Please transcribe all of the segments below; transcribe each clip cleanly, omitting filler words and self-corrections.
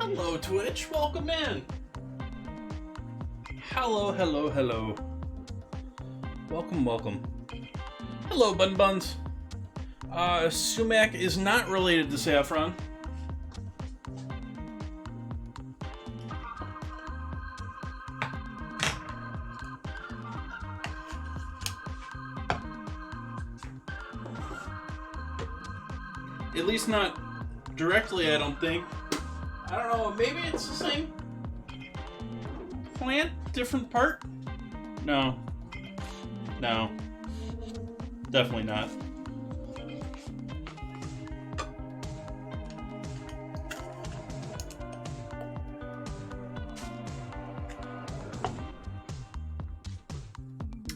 Hello, Twitch. Welcome in. Hello. Welcome. Hello, Bun Buns. Sumac is not related to Saffron. At least not directly, I don't think. I don't know, maybe it's the same plant, different part? No, definitely not.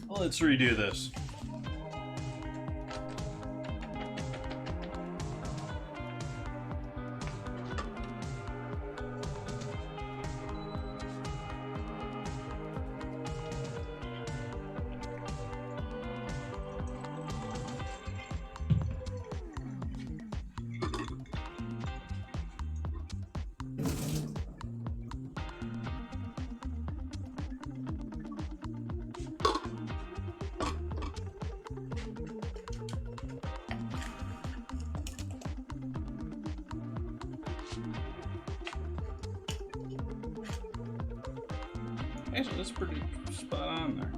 Well, let's redo this. Actually, that's pretty spot on there.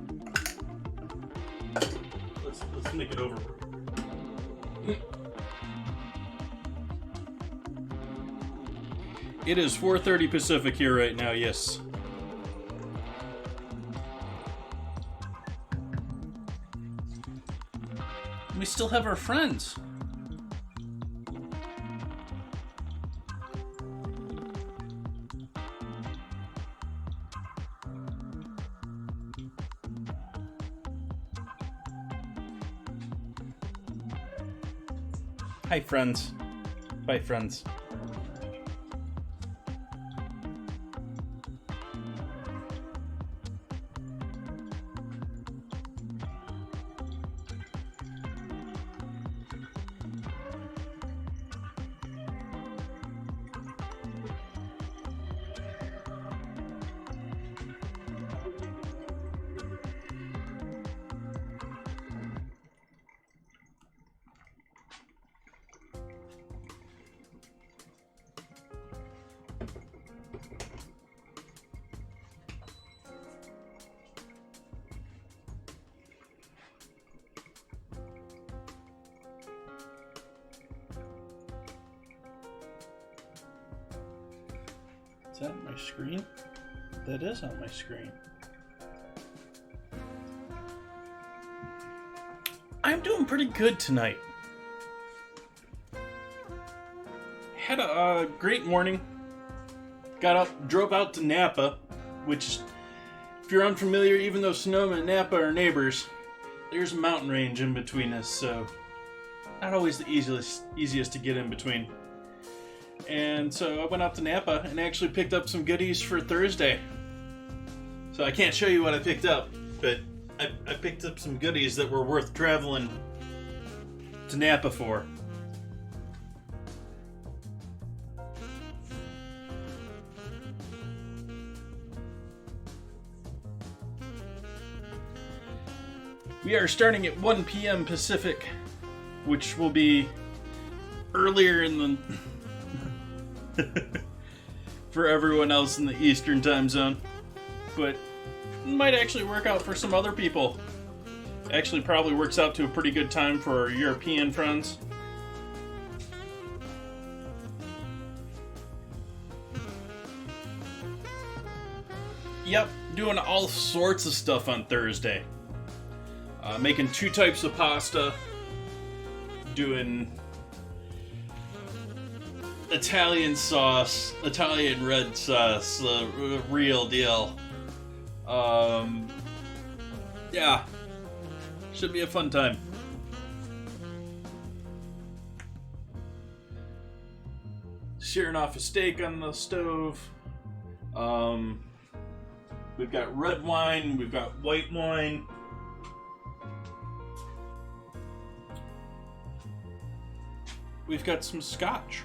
Let's make it over. It is 4:30 Pacific here right now, yes. We still have our friends. Hi, friends. Bye, friends. Is that my screen? That is on my screen. I'm doing pretty good tonight. Had a great morning. Got up, drove out to Napa, which, if you're unfamiliar, even though Sonoma and Napa are neighbors, there's a mountain range in between us, so not always the easiest to get in between. And so I went out to Napa and actually picked up some goodies for Thursday. So I can't show you what I picked up, but I picked up some goodies that were worth traveling to Napa for. We are starting at 1 p.m. Pacific, which will be earlier in the... for everyone else in the Eastern time zone. But it might actually work out for some other people. Actually probably works out to a pretty good time for our European friends. Yep, doing all sorts of stuff on Thursday. Making 2 types of pasta. Doing Italian sauce, Italian red sauce, real deal. Yeah, should be a fun time. Shearing off a steak on the stove. We've got red wine, we've got white wine. We've got some scotch.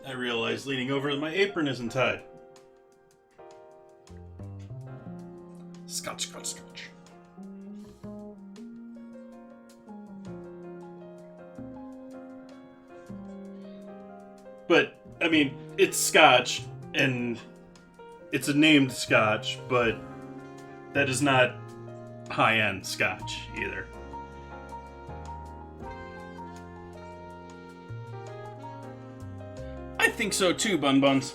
I realized leaning over that my apron isn't tied. Scotch, scotch, scotch. But, I mean, it's scotch, and it's a named scotch, but that is not high-end scotch, either. I think so too, Bun Buns.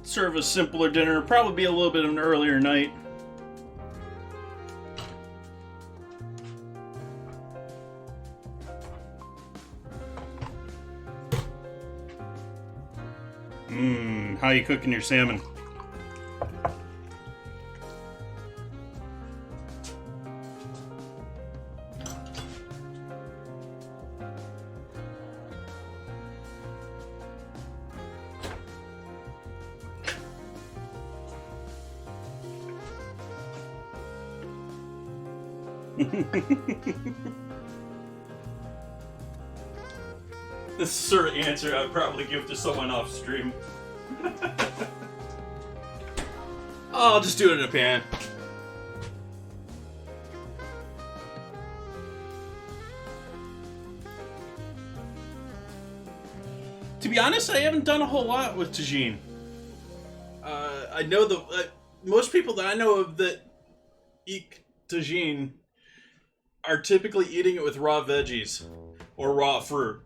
Serve a simpler dinner, probably be a little bit of an earlier night. How you cooking your salmon? This is the sort of answer I'd probably give to someone off stream. Oh, I'll just do it in a pan. To be honest, I haven't done a whole lot with tagine. I know most people that I know of that eat tagine are typically eating it with raw veggies or raw fruit.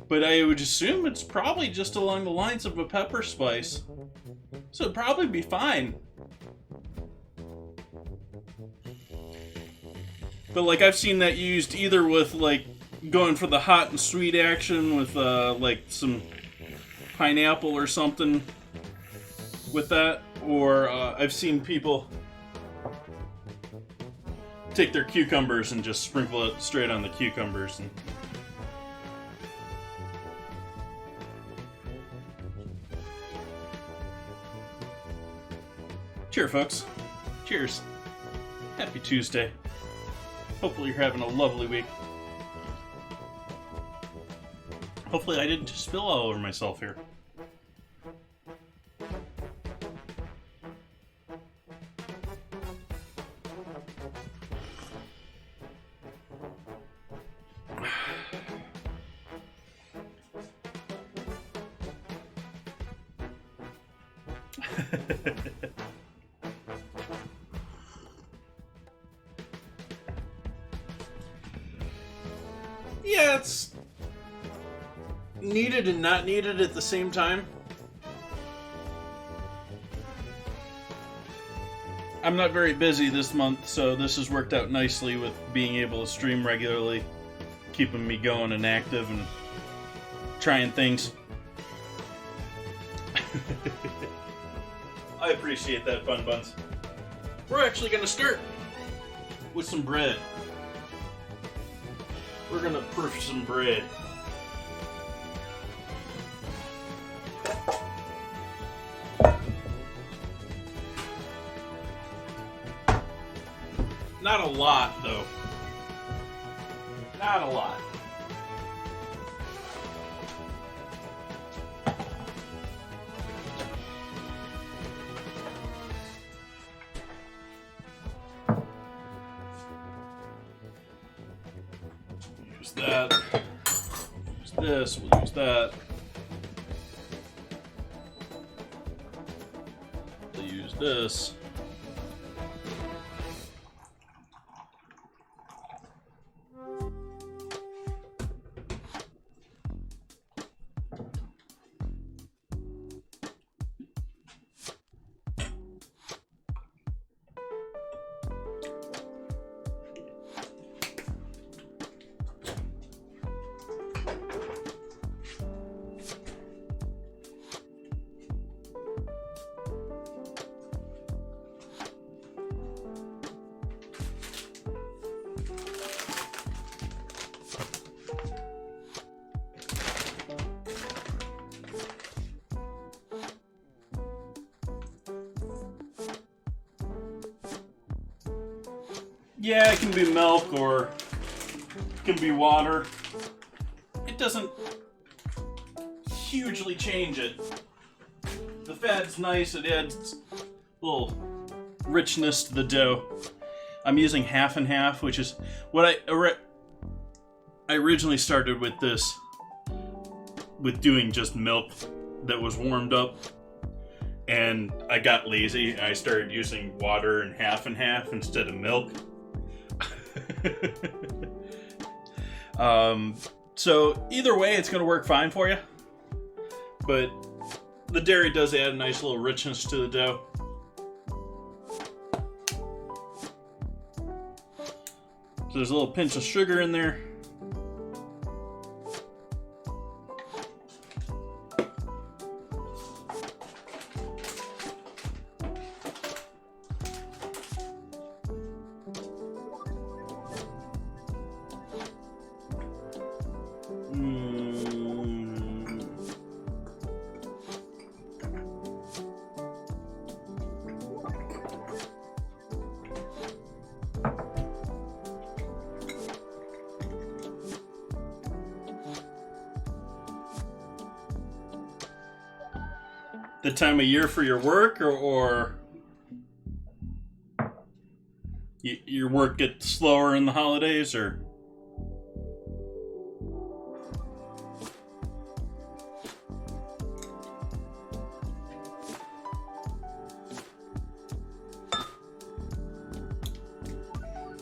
But I would assume it's probably just along the lines of a pepper spice. So it'd probably be fine. But like I've seen that used either with like going for the hot and sweet action with like some pineapple or something with that, or I've seen people take their cucumbers and just sprinkle it straight on the cucumbers. And cheers, folks. Cheers. Happy Tuesday. Hopefully you're having a lovely week. Hopefully I didn't just spill all over myself here. Yeah, it's needed and not needed at the same time. I'm not very busy this month, so this has worked out nicely with being able to stream regularly, keeping me going and active and trying things. I appreciate that, Fun Buns. we're actually going to start with some bread. We're going to proof some bread. Not a lot, though. Not a lot. Use that. Use this. We'll use that. We'll use this. Yeah, it can be milk or it can be water. It doesn't hugely change it. The fat's nice, it adds a little richness to the dough. I'm using half and half, which is what I originally started with this, with doing just milk that was warmed up. And I got lazy. I started using water and half instead of milk. So either way, it's going to work fine for you. But the dairy does add a nice little richness to the dough. So there's a little pinch of sugar in there. The time of year for your work, or your work gets slower in the holidays, or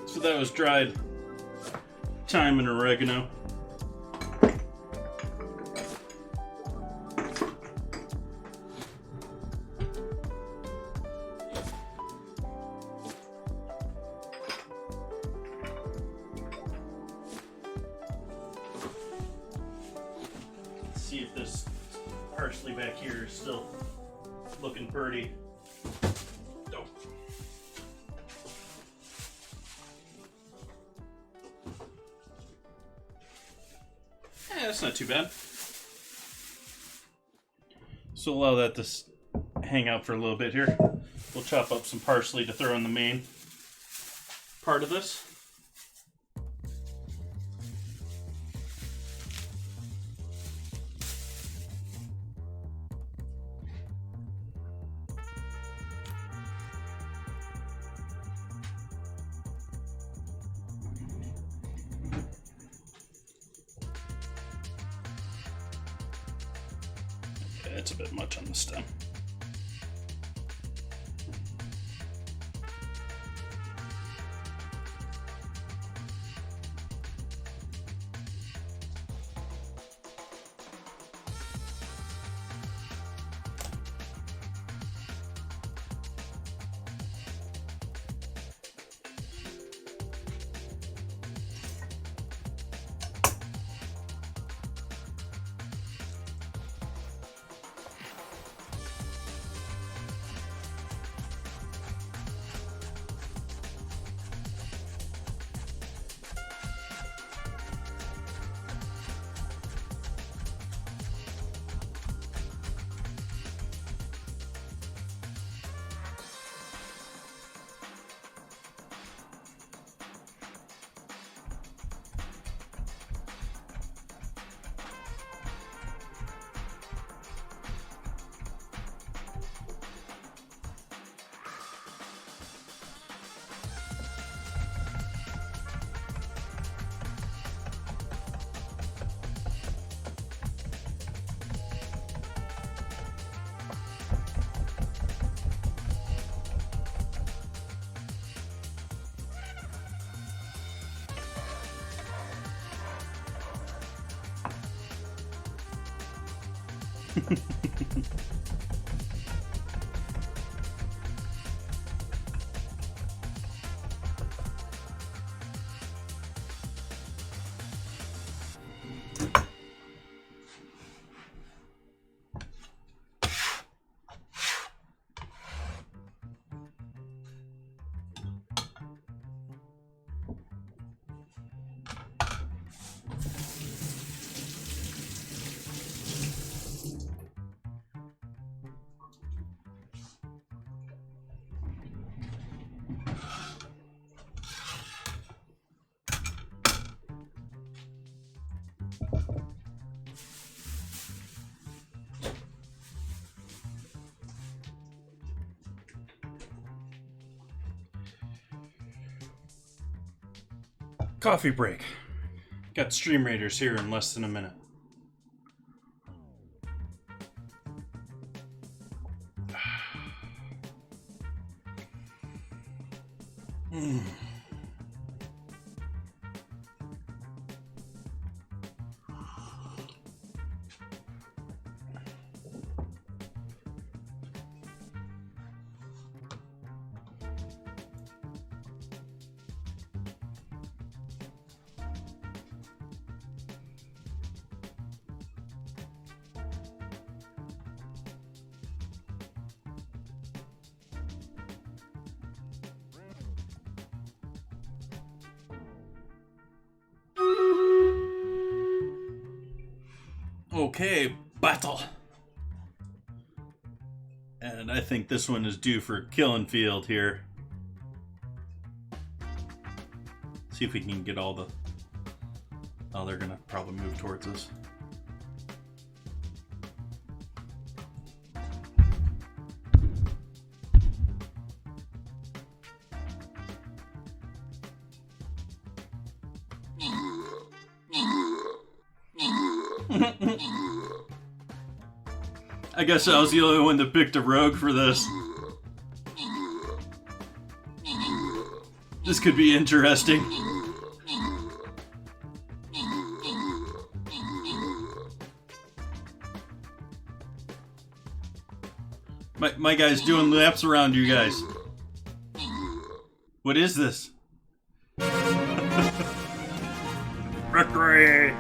so that was dried thyme and oregano. See if this parsley back here is still looking pretty. Oh. Yeah, that's not too bad. So allow that to hang out for a little bit here. We'll chop up some parsley to throw in the main part of this. It's a bit much on the stem. Coffee break. Got Stream Raiders here in less than a minute. Okay, battle. And I think this one is due for killing field here. See if we can get all the... Oh, they're gonna probably move towards us. I guess I was the only one that picked a rogue for this. This could be interesting. My guy's doing laps around you guys. What is this? Victory!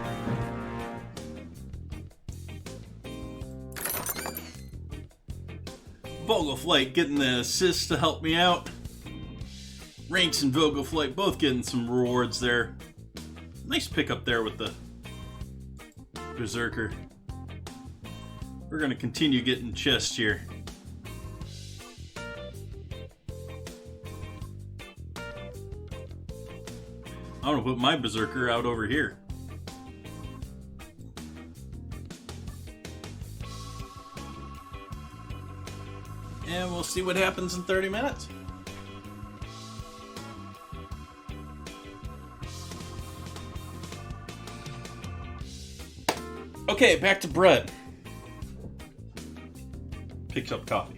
Vogelflight getting the assist to help me out. Ranks and Vogelflight both getting some rewards there. Nice pickup there with the Berserker. We're going to continue getting chests here. I'm going to put my Berserker out over here. And we'll see what happens in 30 minutes. Okay, back to bread. Picks up coffee.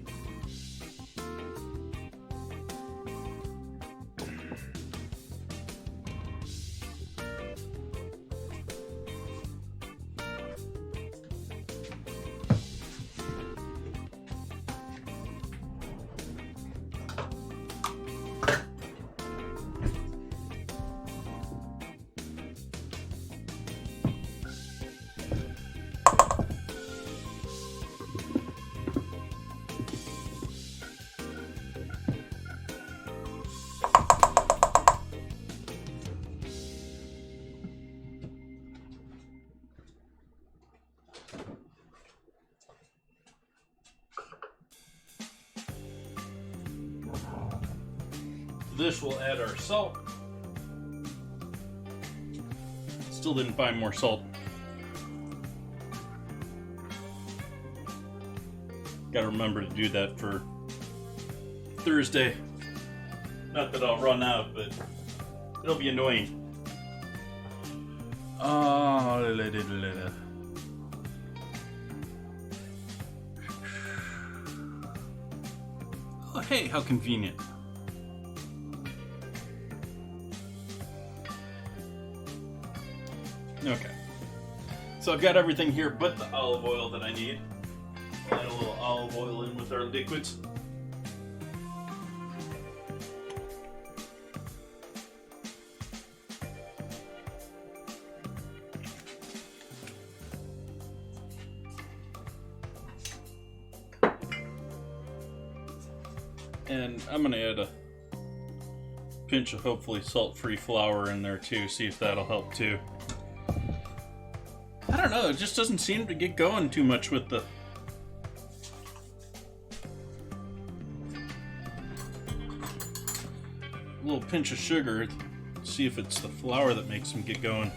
This will add our salt. Still didn't find more salt. Gotta remember to do that for Thursday. Not that I'll run out, but it'll be annoying. Oh, hey, how convenient. Okay, so I've got everything here but the olive oil that I need. olive oil in with our liquids. And I'm going to add a pinch of hopefully salt-free flour in there too, see if that'll help too. I don't know, it just doesn't seem to get going too much with the... A little pinch of sugar, see if it's the flour that makes them get going.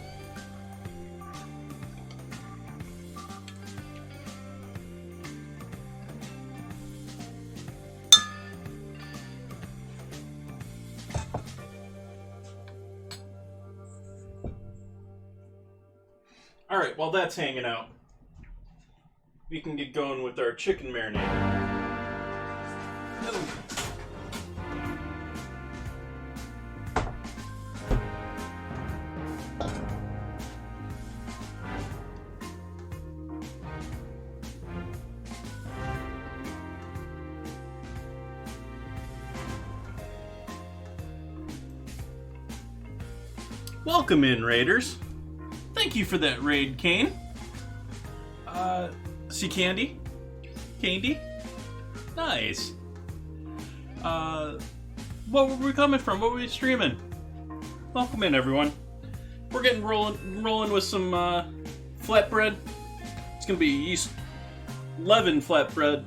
Alright, while that's hanging out, we can get going with our chicken marinade. Welcome in, Raiders. Thank you for that raid, Kane. See Candy? Candy? Nice. What were we coming from? What were we streaming? Welcome in, everyone. We're getting rolling with some flatbread. It's gonna be yeast leavened flatbread,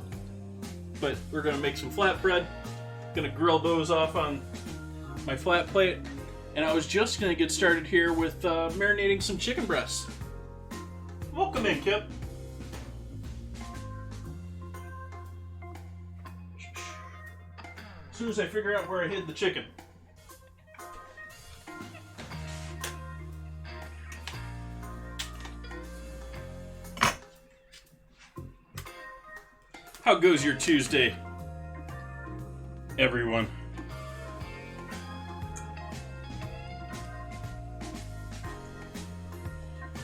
but we're gonna make some flatbread. Gonna grill those off on my flat plate. And I was just going to get started here with marinating some chicken breasts. Welcome in, Kip. As soon as I figure out where I hid the chicken. How goes your Tuesday, everyone?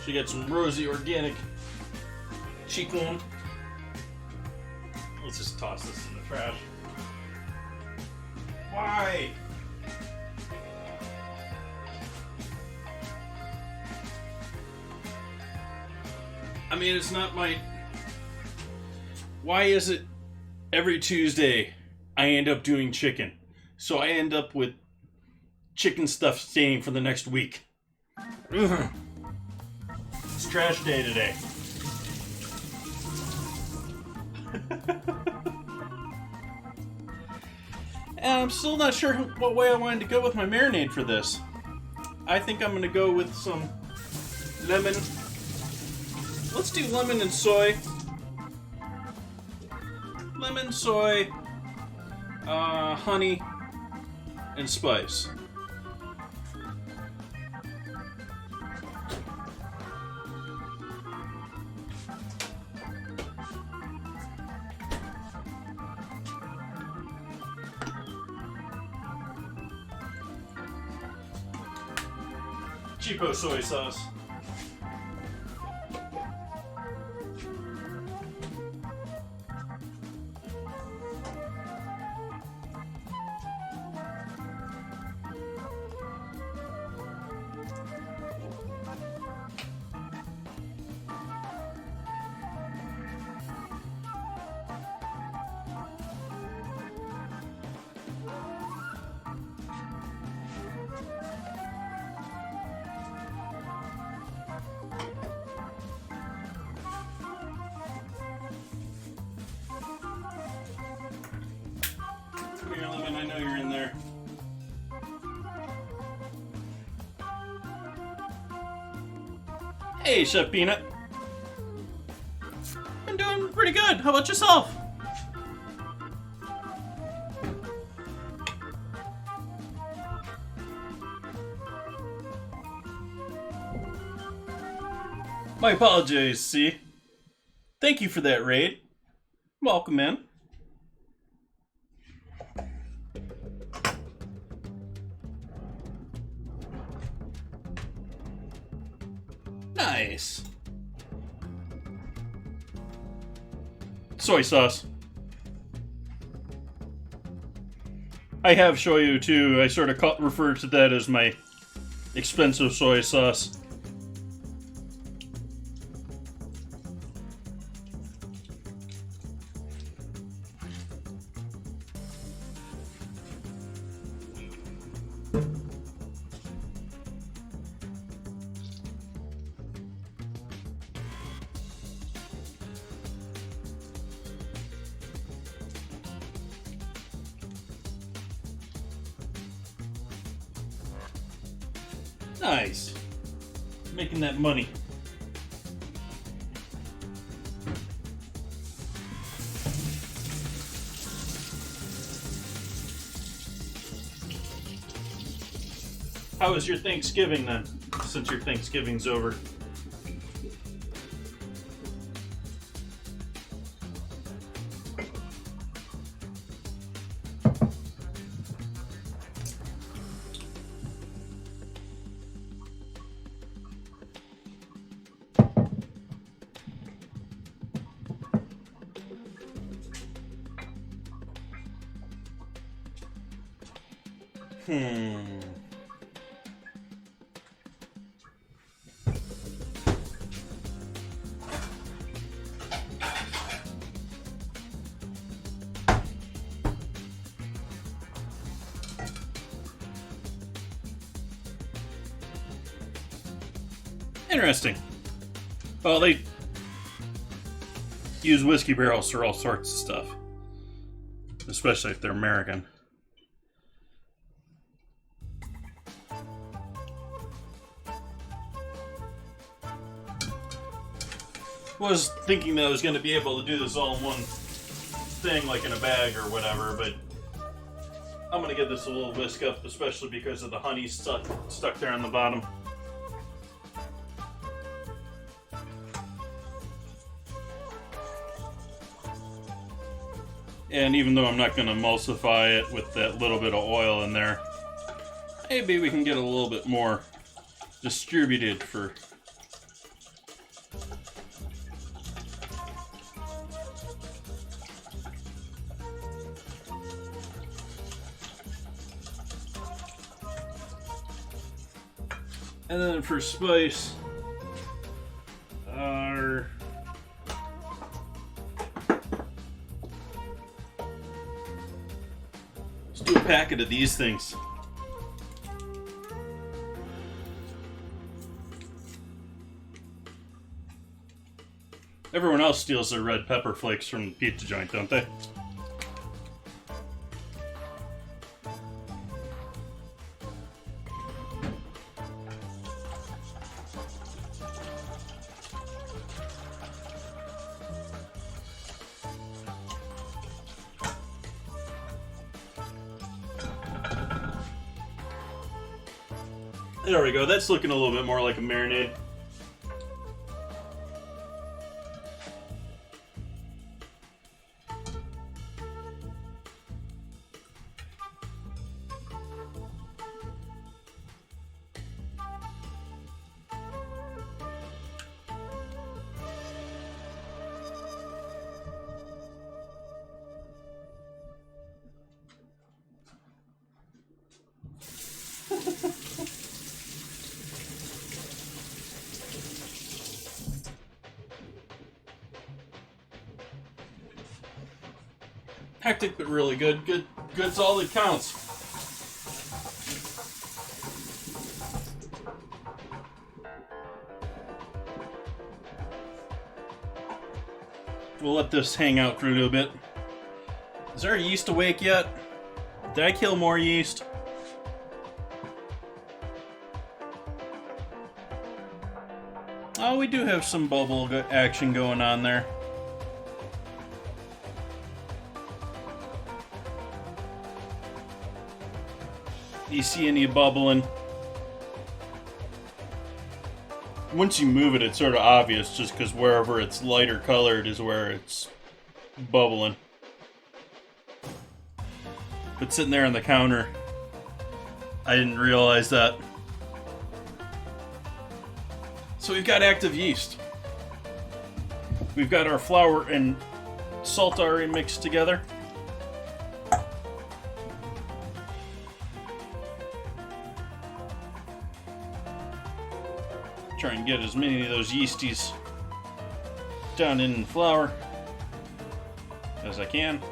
She got some rosy organic cheekbone. Let's just toss this in the trash. Why? I mean, it's not my... Why is it every Tuesday I end up doing chicken? So I end up with chicken stuff staying for the next week. Ugh. It's trash day today. And I'm still not sure what way I wanted to go with my marinade for this. I think I'm going to go with some lemon. Let's do lemon and soy. Lemon, soy, honey, and spice. Cheapo soy sauce. Come here, Lemon, I know you're in there. Hey, Chef Peanut. I'm doing pretty good. How about yourself? My apologies, C. Thank you for that raid. Welcome in. Nice. Soy sauce. I have shoyu too. I sort of refer to that as my expensive soy sauce. Nice. Making that money. How was your Thanksgiving then, since your Thanksgiving's over? Interesting. Well, they use whiskey barrels for all sorts of stuff, especially if they're American. Was thinking that I was going to be able to do this all in one thing, like in a bag or whatever, but I'm going to give this a little whisk up, especially because of the honey stuck there on the bottom. And even though I'm not going to emulsify it with that little bit of oil in there, maybe we can get a little bit more distributed for... And then for spice, let's do a packet of these things. Everyone else steals their red pepper flakes from the pizza joint, don't they? There we go, that's looking a little bit more like a marinade. Hectic, but really good. Good's all that counts. We'll let this hang out for a little bit. Is our yeast awake yet? Did I kill more yeast? Oh, we do have some bubble action going on there. You see any bubbling? Once you move it, it's sort of obvious just because wherever it's lighter colored is where it's bubbling. But sitting there on the counter, I didn't realize that. So we've got active yeast. We've got our flour and salt already mixed together. Try and get as many of those yeasties down in the flour as I can.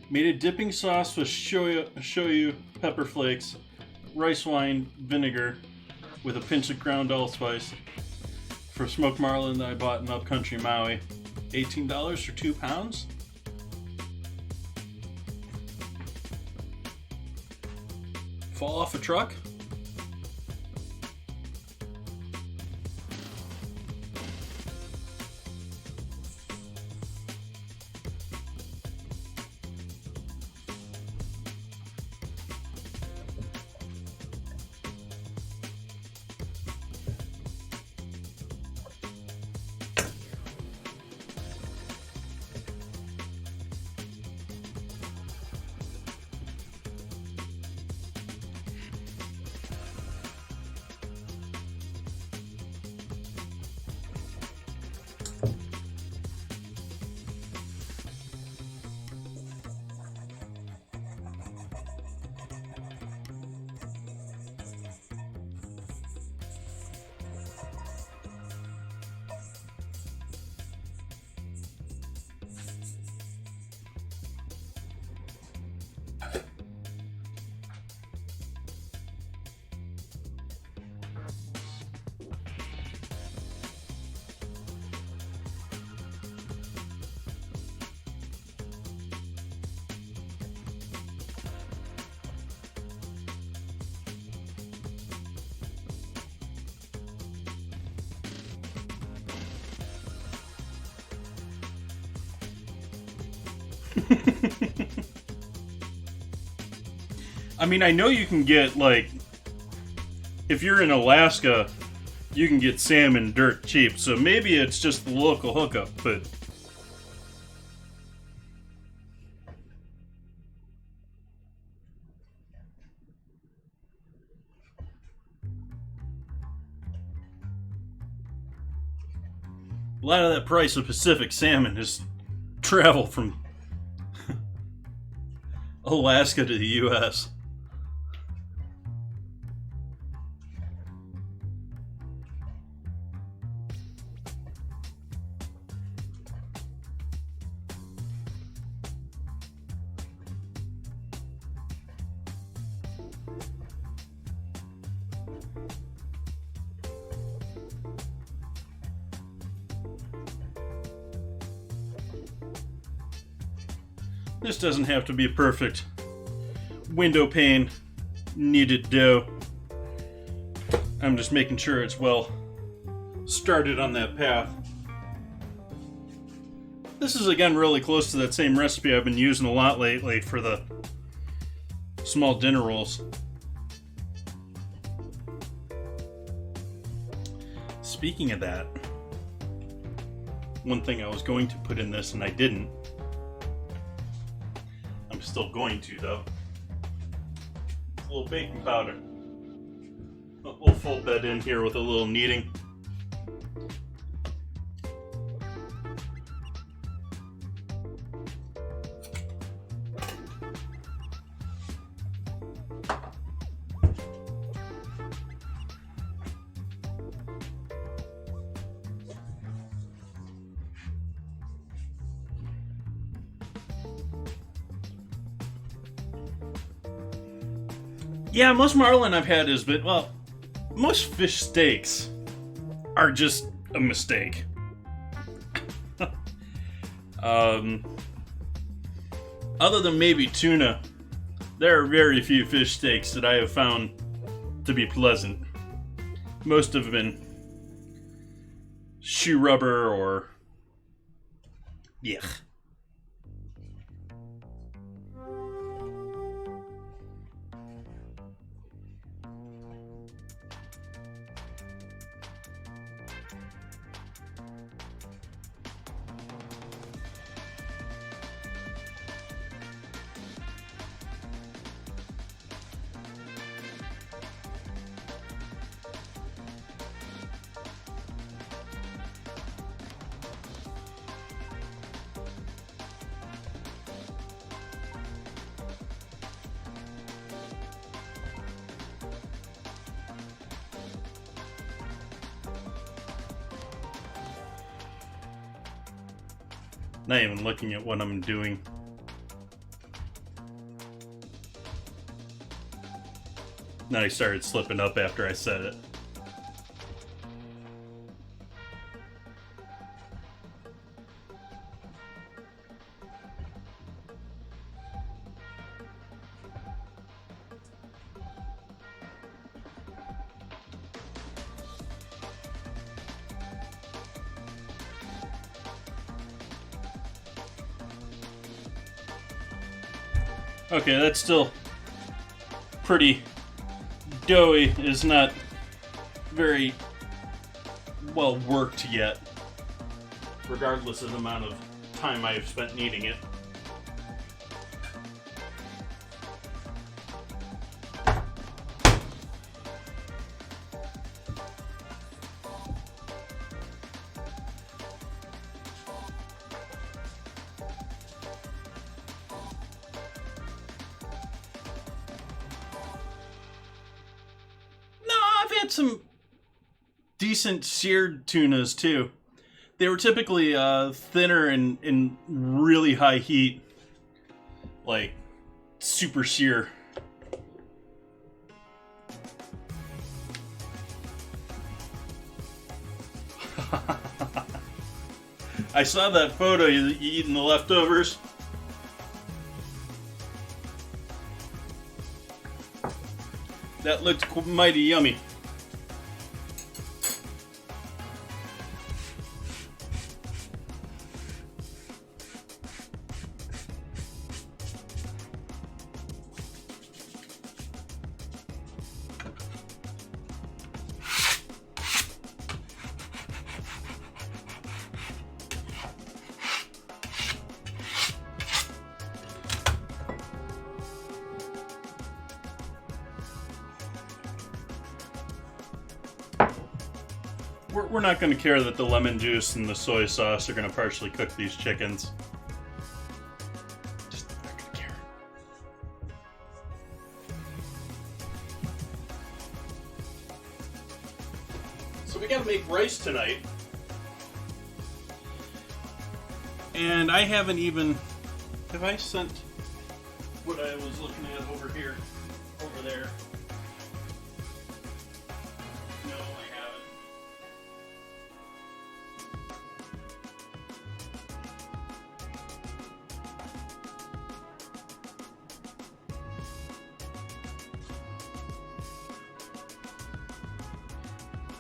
Made a dipping sauce with shoyu, pepper flakes, rice wine, vinegar, with a pinch of ground allspice for smoked marlin that I bought in upcountry Maui. $18 for 2 pounds. Fall off a truck? I mean, I know you can get, like, if you're in Alaska, you can get salmon dirt cheap, so maybe it's just the local hookup, but... a lot of that price of Pacific salmon is travel from Alaska to the U.S. This doesn't have to be perfect. Window pane, kneaded dough. I'm just making sure it's well started on that path. This is again really close to that same recipe I've been using a lot lately for the small dinner rolls. Speaking of that, one thing I was going to put in this and I didn't. I'm still going to though. A little baking powder. We'll fold that in here with a little kneading. Yeah, most marlin I've had is, but, well, most fish steaks are just a mistake. Other than maybe tuna, there are very few fish steaks that I have found to be pleasant. Most have been shoe rubber or yuck. Not even looking at what I'm doing. Now I started slipping up after I said it. Okay, that's still pretty doughy. It's not very well worked yet, regardless of the amount of time I've spent kneading it. Some decent seared tunas too. They were typically thinner and in really high heat, like super sear. I saw that photo you eating the leftovers. That looked mighty yummy. We're not going to care that the lemon juice and the soy sauce are going to partially cook these chickens. Just not going to care. So we got to make rice tonight. And I haven't even... Have I sent what I was looking at over here? Over there? No, I haven't.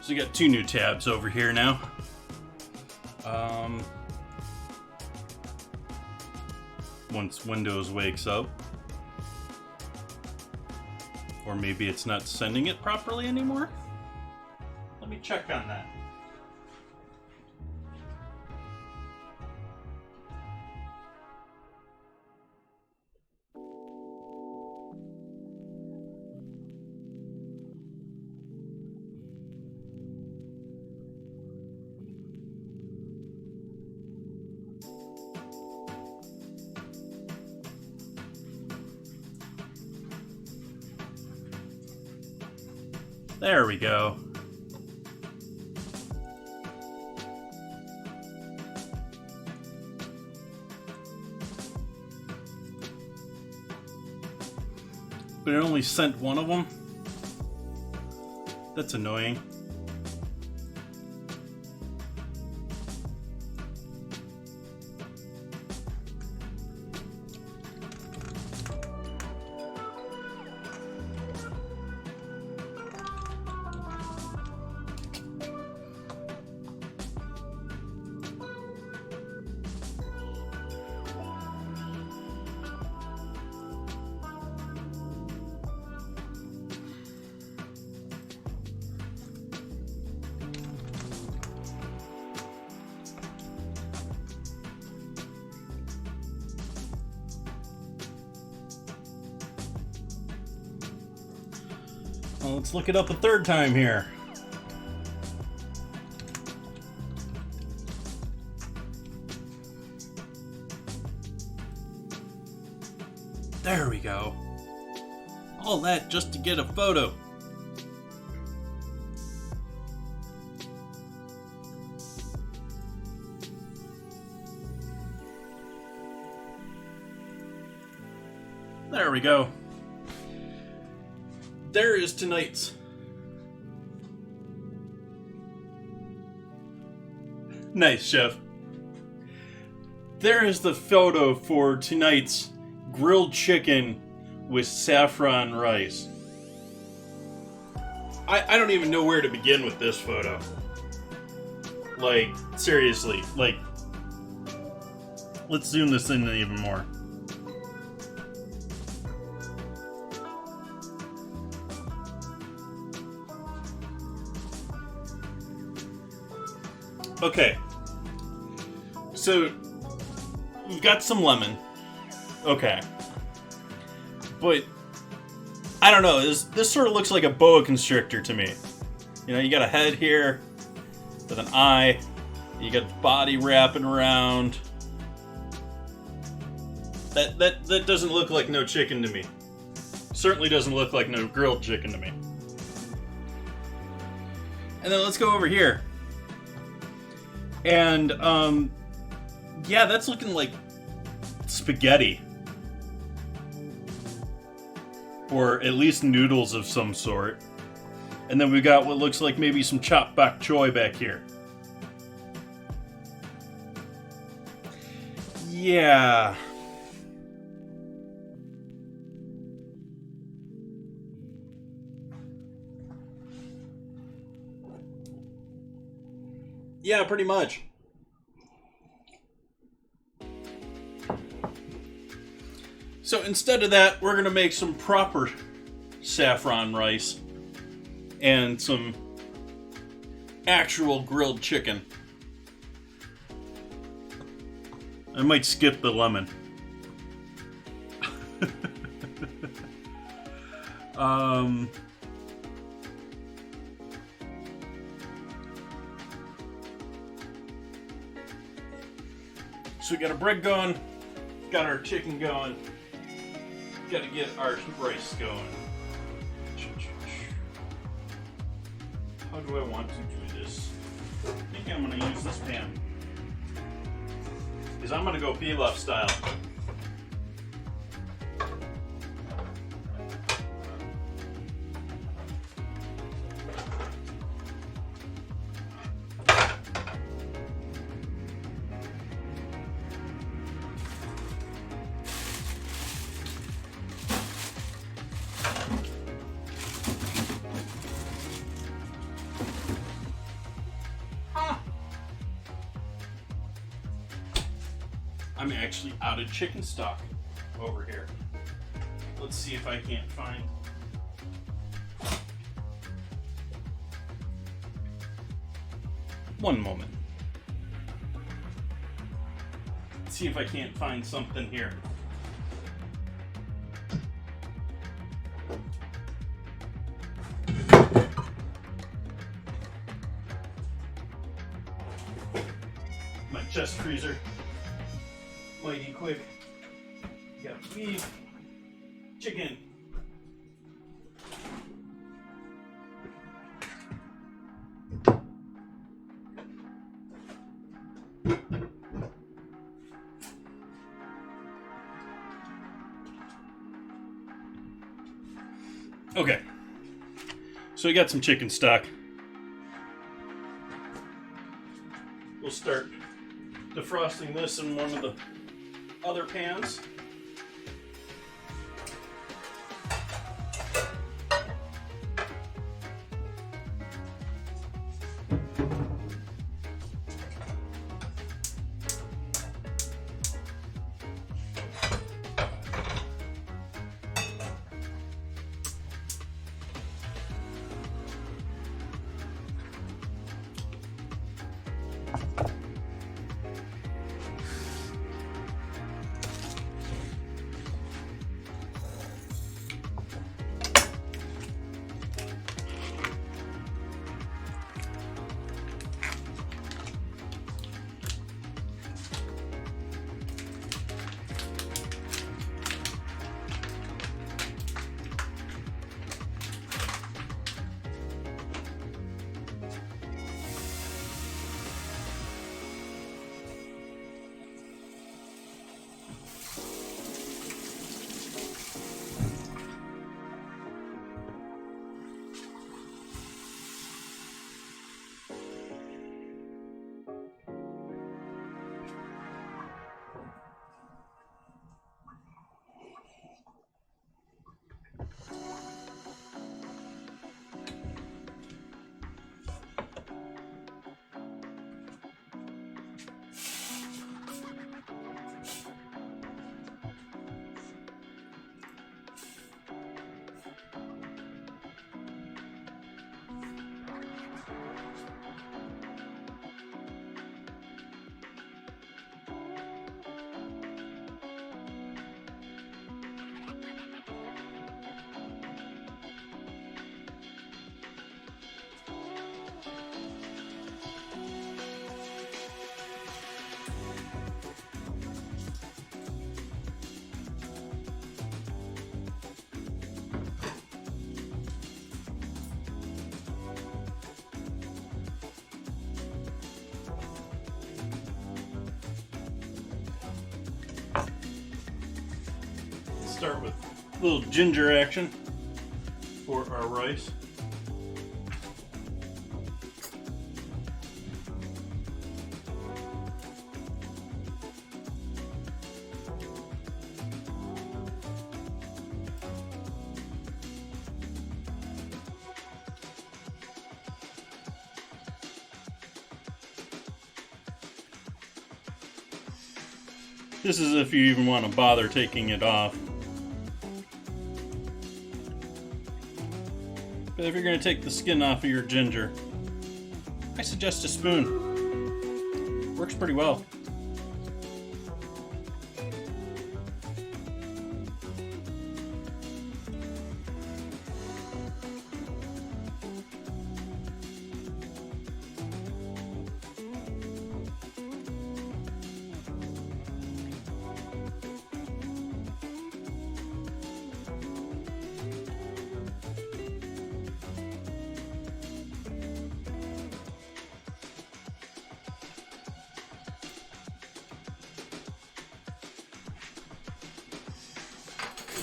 So we got two new tabs over here now. Once Windows wakes up. Or maybe it's not sending it properly anymore? Let me check on that. There we go. But it only sent one of them? That's annoying. Let's look it up a third time here. There we go. All that just to get a photo. There we go. There is tonight's. Nice, Chef. There is the photo for tonight's grilled chicken with saffron rice. I don't even know where to begin with this photo. Like, seriously, like, let's zoom this in even more. Okay, so we've got some lemon. Okay, but I don't know. This sort of looks like a boa constrictor to me. You know, you got a head here with an eye. You got the body wrapping around. That doesn't look like no chicken to me. Certainly doesn't look like no grilled chicken to me. And then let's go over here. And, yeah, that's looking like spaghetti. Or at least noodles of some sort. And then we got what looks like maybe some chopped bok choy back here. Yeah. Yeah, pretty much. So instead of that, we're going to make some proper saffron rice and some actual grilled chicken. I might skip the lemon. So we got our bread going, got our chicken going, got to get our rice going. How do I want to do this? I think I'm going to use this pan. Because I'm going to go pilaf style. I'm actually out of chicken stock over here. Let's see if I can't find. One moment. Let's see if I can't find something here. My chest freezer. Mighty quick. You got beef, chicken. Okay. So we got some chicken stock. We'll start defrosting this in one of the other pans. start with a little ginger action for our rice. This is if you even want to bother taking it off. But if you're going to take the skin off of your ginger, I suggest a spoon. Works pretty well.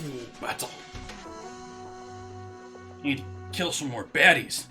Ooh, battle. Need to kill some more baddies.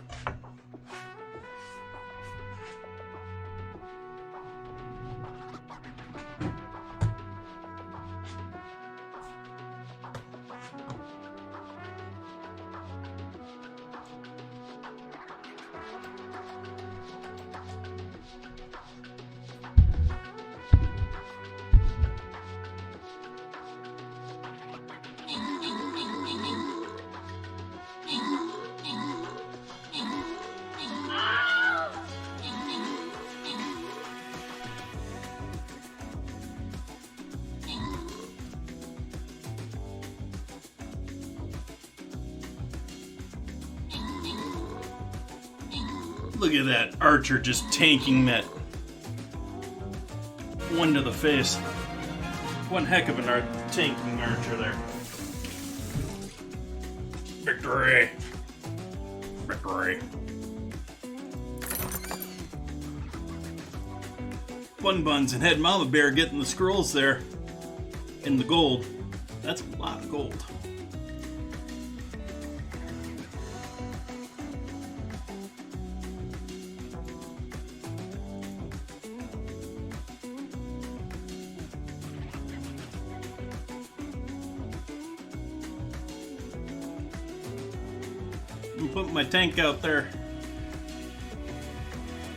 Look at that archer just tanking that one to the face. One heck of an tanking archer there. Victory! Victory! Fun Buns and Head Mama Bear getting the scrolls there. And the gold. That's a lot of gold. I'm putting my tank out there.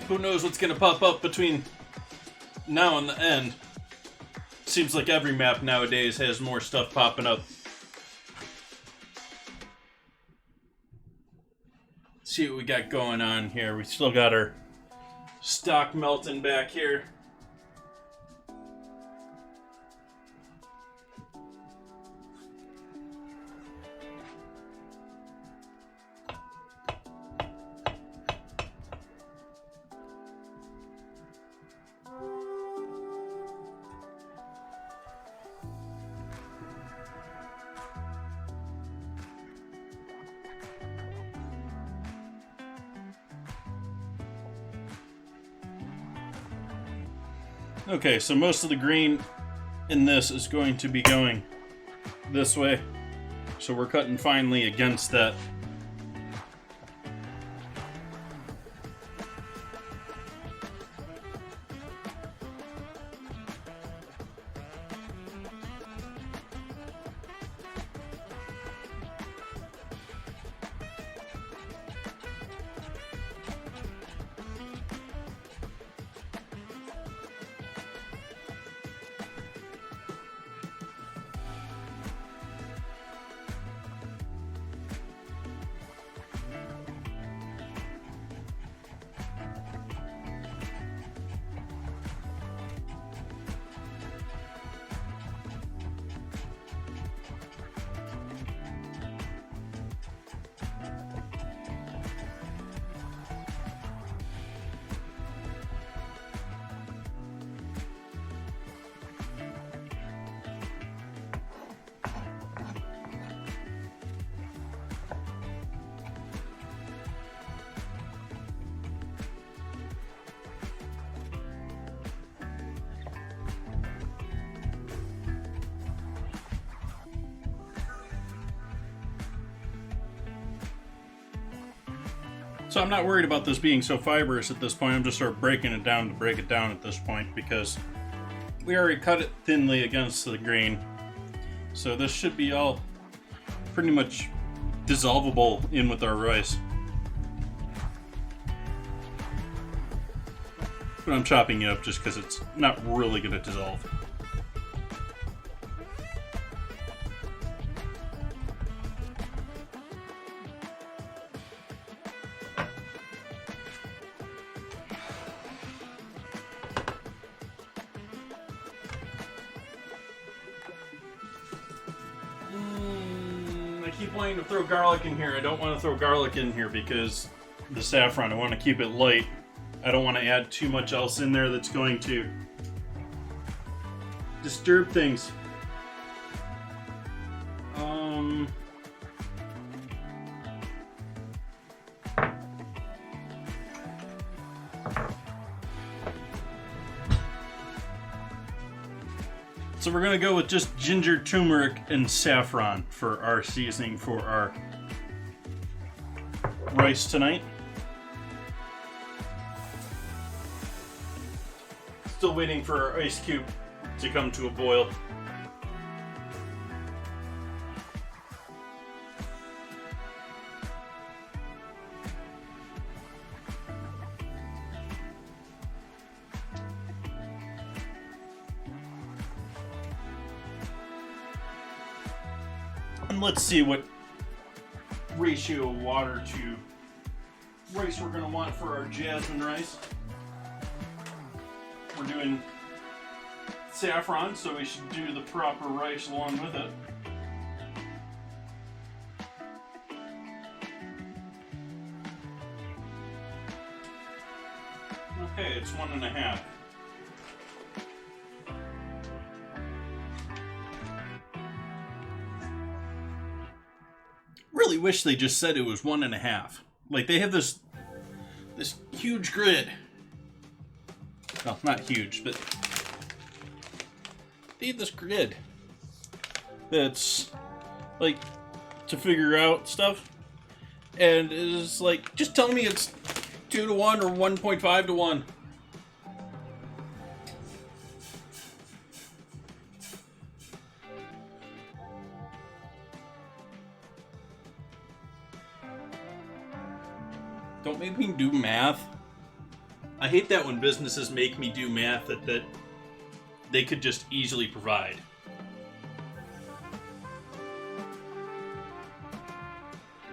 Who knows what's gonna pop up between now and the end. Seems like every map nowadays has more stuff popping up. Let's see what we got going on here. We still got our stock melting back here. Okay, so most of the green in this is going to be going this way. So we're cutting finely against that. So I'm not worried about this being so fibrous at this point. I'm just sort of breaking it down to break it down at this point because we already cut it thinly against the grain. So this should be all pretty much dissolvable in with our rice. But I'm chopping it up just because it's not really going to dissolve. I keep wanting to throw garlic in here. I don't want to throw garlic in here because the saffron, I want to keep it light. I don't want to add too much else in there that's going to disturb things. So we're going to go with just ginger, turmeric, and saffron for our seasoning for our rice tonight. Still waiting for our ice cube to come to a boil. And let's see what ratio of water to rice we're going to want for our jasmine rice. We're doing saffron, so we should do the proper rice along with it. Okay, it's 1.5. Really wish they just said it was 1.5. Like they have this huge grid. Well, not huge, but they have this grid that's like to figure out stuff, and it's like just tell me it's 2 to 1 or 1.5 to 1. Don't make me do math. I hate that when businesses make me do math that they could just easily provide.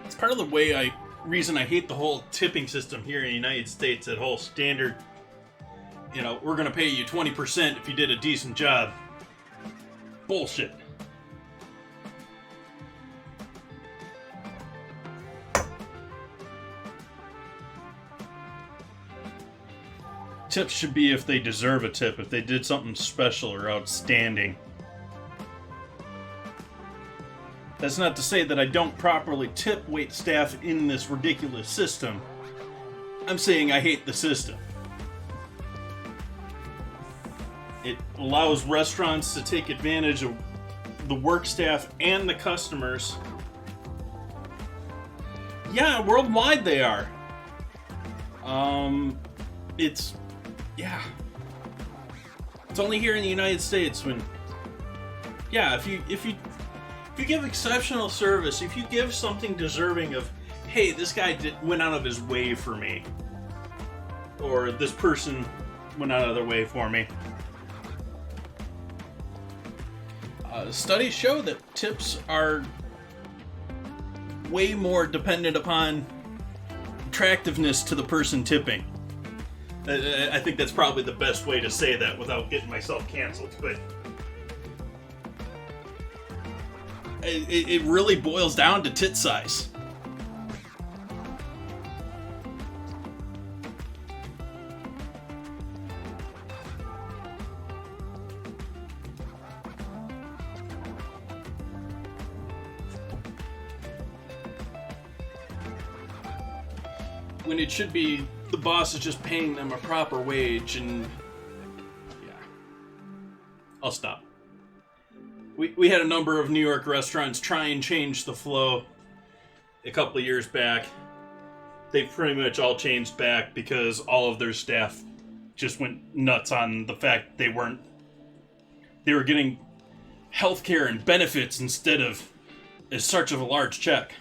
It's part of the reason I hate the whole tipping system here in the United States, that whole standard, we're going to pay you 20% if you did a decent job. Bullshit. Tips should be if they deserve a tip, if they did something special or outstanding. That's not to say that I don't properly tip wait staff in this ridiculous system. I'm saying I hate the system. It allows restaurants to take advantage of the work staff and the customers. Yeah, worldwide they are. It's only here in the United States when, if you give exceptional service, if you give something deserving of, hey, this guy went out of his way for me, or this person went out of their way for me. Studies show that tips are way more dependent upon attractiveness to the person tipping. I think that's probably the best way to say that without getting myself canceled, but it really boils down to tit size. When it should be the boss is just paying them a proper wage, and I'll stop. We had a number of New York restaurants try and change the flow a couple of years back, They pretty much all changed back because all of their staff just went nuts on the fact they were getting healthcare and benefits instead of as such of a large check.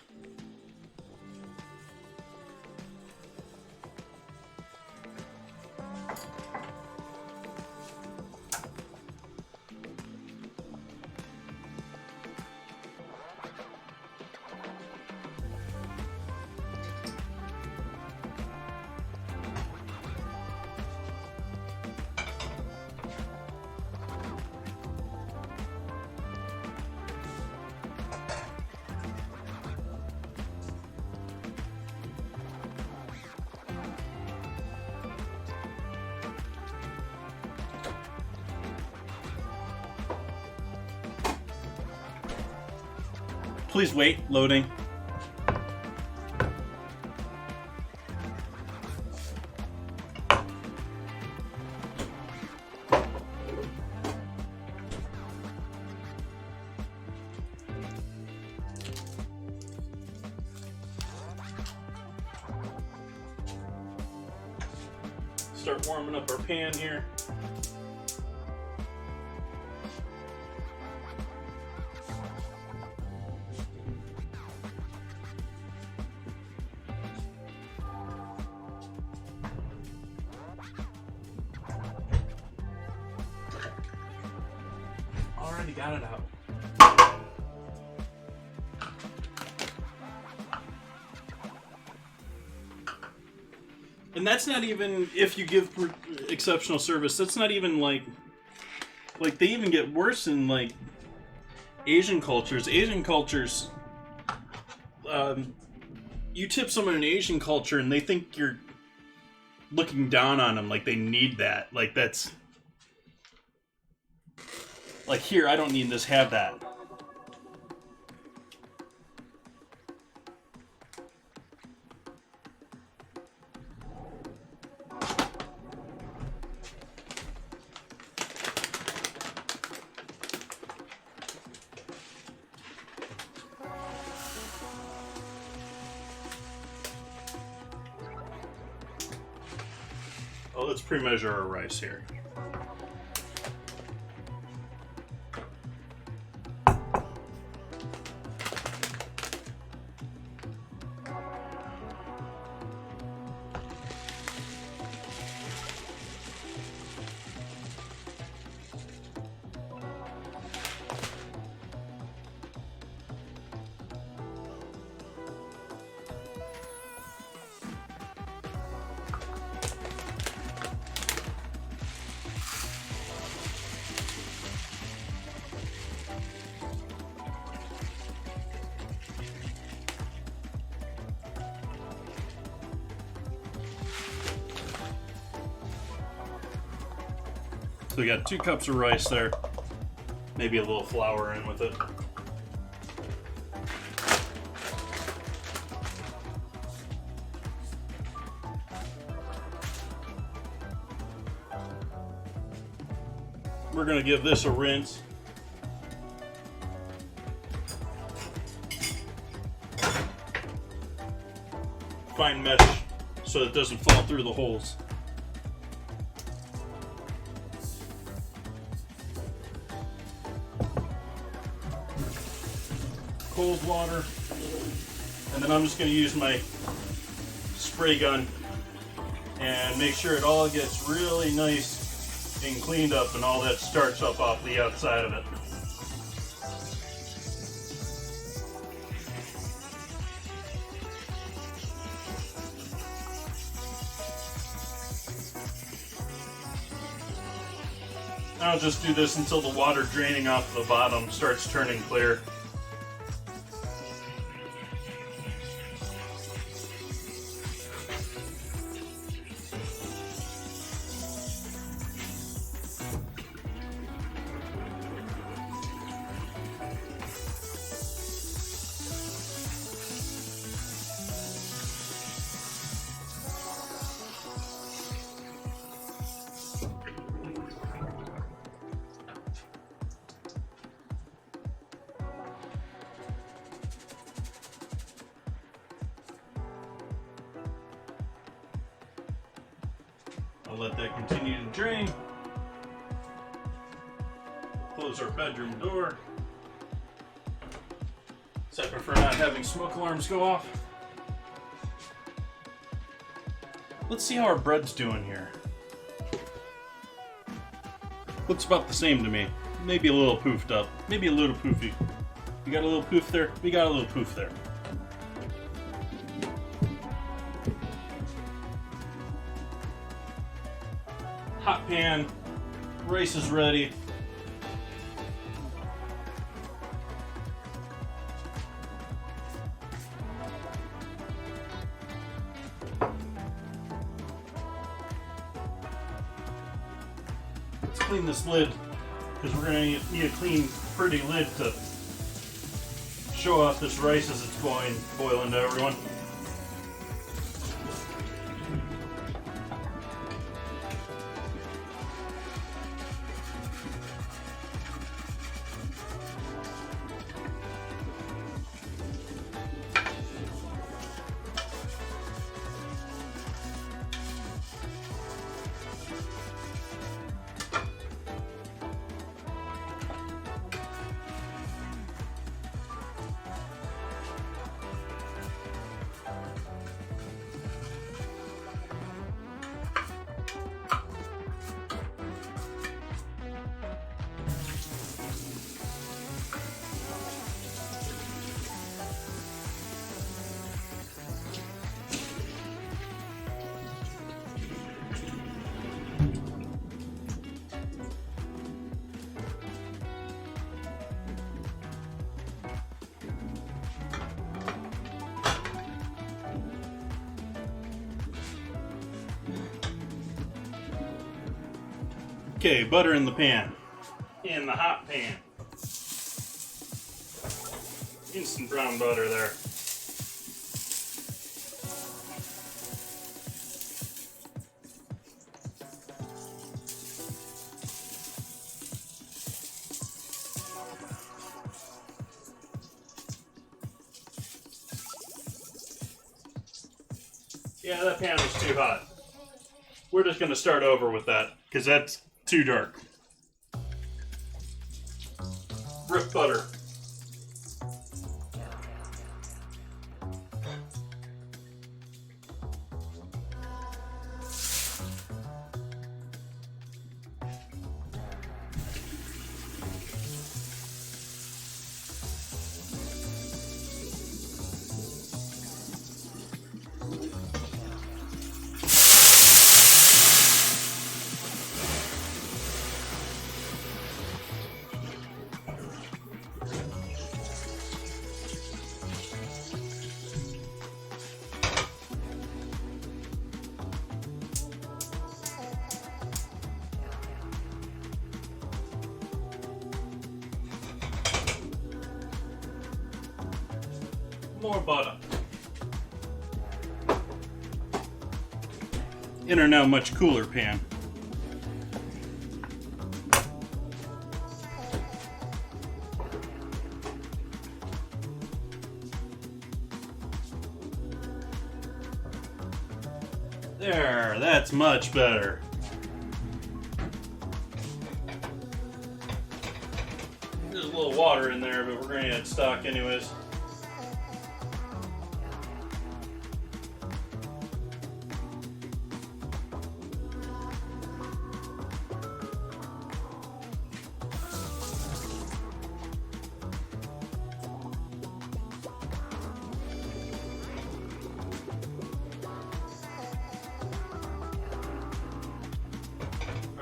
Please wait, loading. Start warming up our pan here. Already got it out. And that's not even if you give exceptional service. That's not even like they even get worse in like Asian cultures. Asian cultures, you tip someone in an Asian culture and they think you're looking down on them, like they need that. Like that's like here, I don't need this. Have that. Oh, let's pre-measure our rice here. So we got 2 cups of rice there. Maybe a little flour in with it. We're gonna give this a rinse. Fine mesh so it doesn't fall through the holes. Cold water, and then I'm just going to use my spray gun and make sure it all gets really nice and cleaned up and all that starch up off the outside of it. I'll just do this until the water draining off the bottom starts turning clear. I'll let that continue to drain. Close our bedroom door. So I prefer not having smoke alarms go off. Let's see how our bread's doing here. Looks about the same to me. Maybe a little poofed up. Maybe a little poofy. You got a little poof there? We got a little poof there. Hot pan. Rice is ready. Let's clean this lid because we're going to need a clean, pretty lid to show off this rice as it's boiling to everyone. Okay, butter in the pan. In the hot pan. Instant brown butter there. Yeah, that pan was too hot. We're just going to start over with that, because that's too dark. Rip butter. More butter. In our now much cooler pan. There, that's much better. There's a little water in there, but we're going to add stock anyways.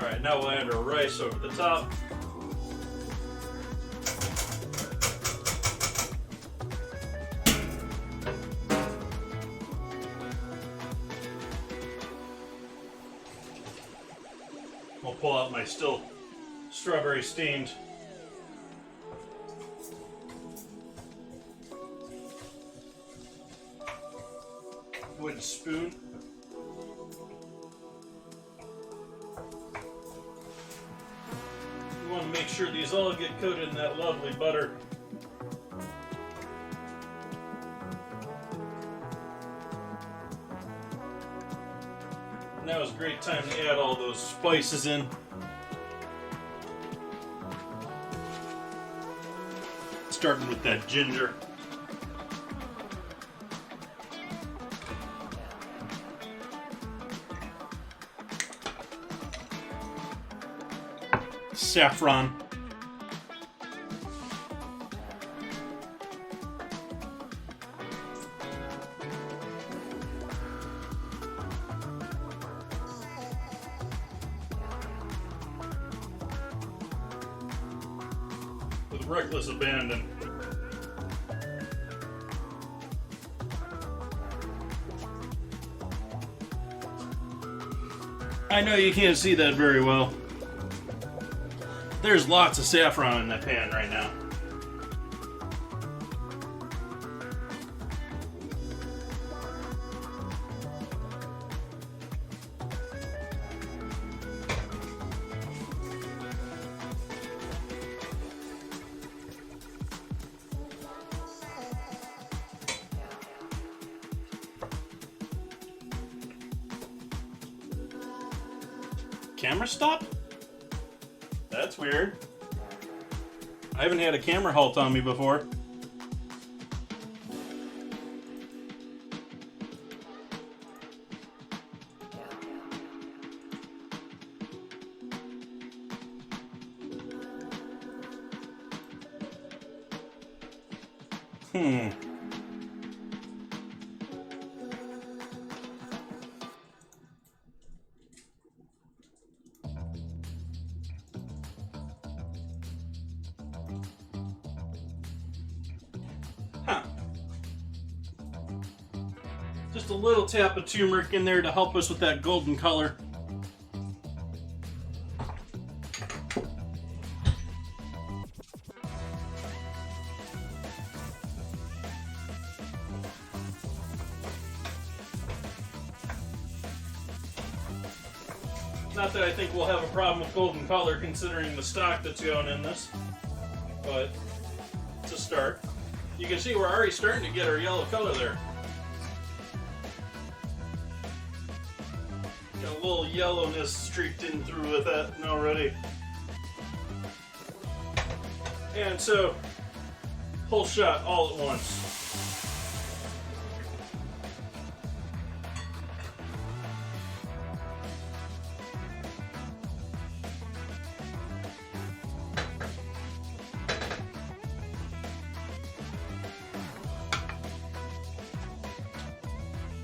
Alright, now we'll add our rice over the top. I'll pull out my still strawberry steamed wooden spoon. You want to make sure these all get coated in that lovely butter. Now is a great time to add all those spices in. Starting with that ginger. Saffron. With reckless abandon. I know you can't see that very well. There's lots of saffron in that pan right now. Camera stop? That's weird. I haven't had a camera halt on me before. Just a little tap of turmeric in there to help us with that golden color. Not that I think we'll have a problem with golden color considering the stock that's going in this, but it's a start. You can see we're already starting to get our yellow color there. Got a little yellowness streaked in through with that already. And so, whole shot all at once.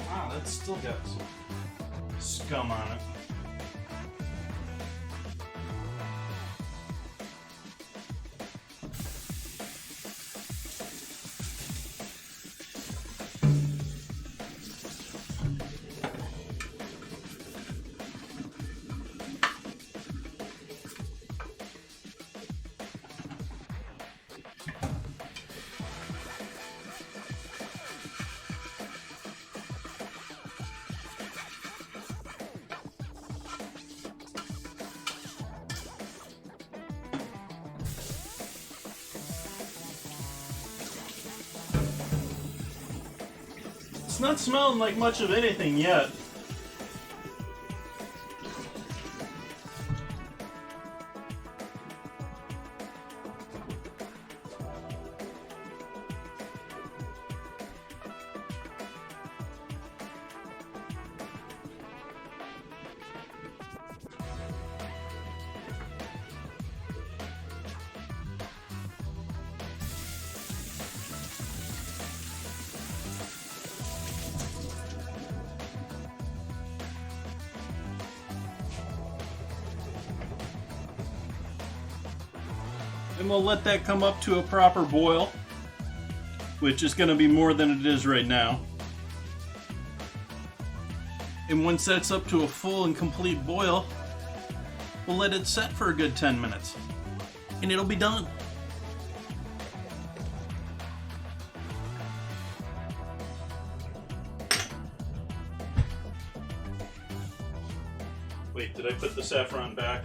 Wow, that's still got some scum on it. It's not smelling like much of anything yet. And we'll let that come up to a proper boil, which is going to be more than it is right now. And once that's up to a full and complete boil, we'll let it set for a good 10 minutes. And it'll be done. Wait, did I put the saffron back?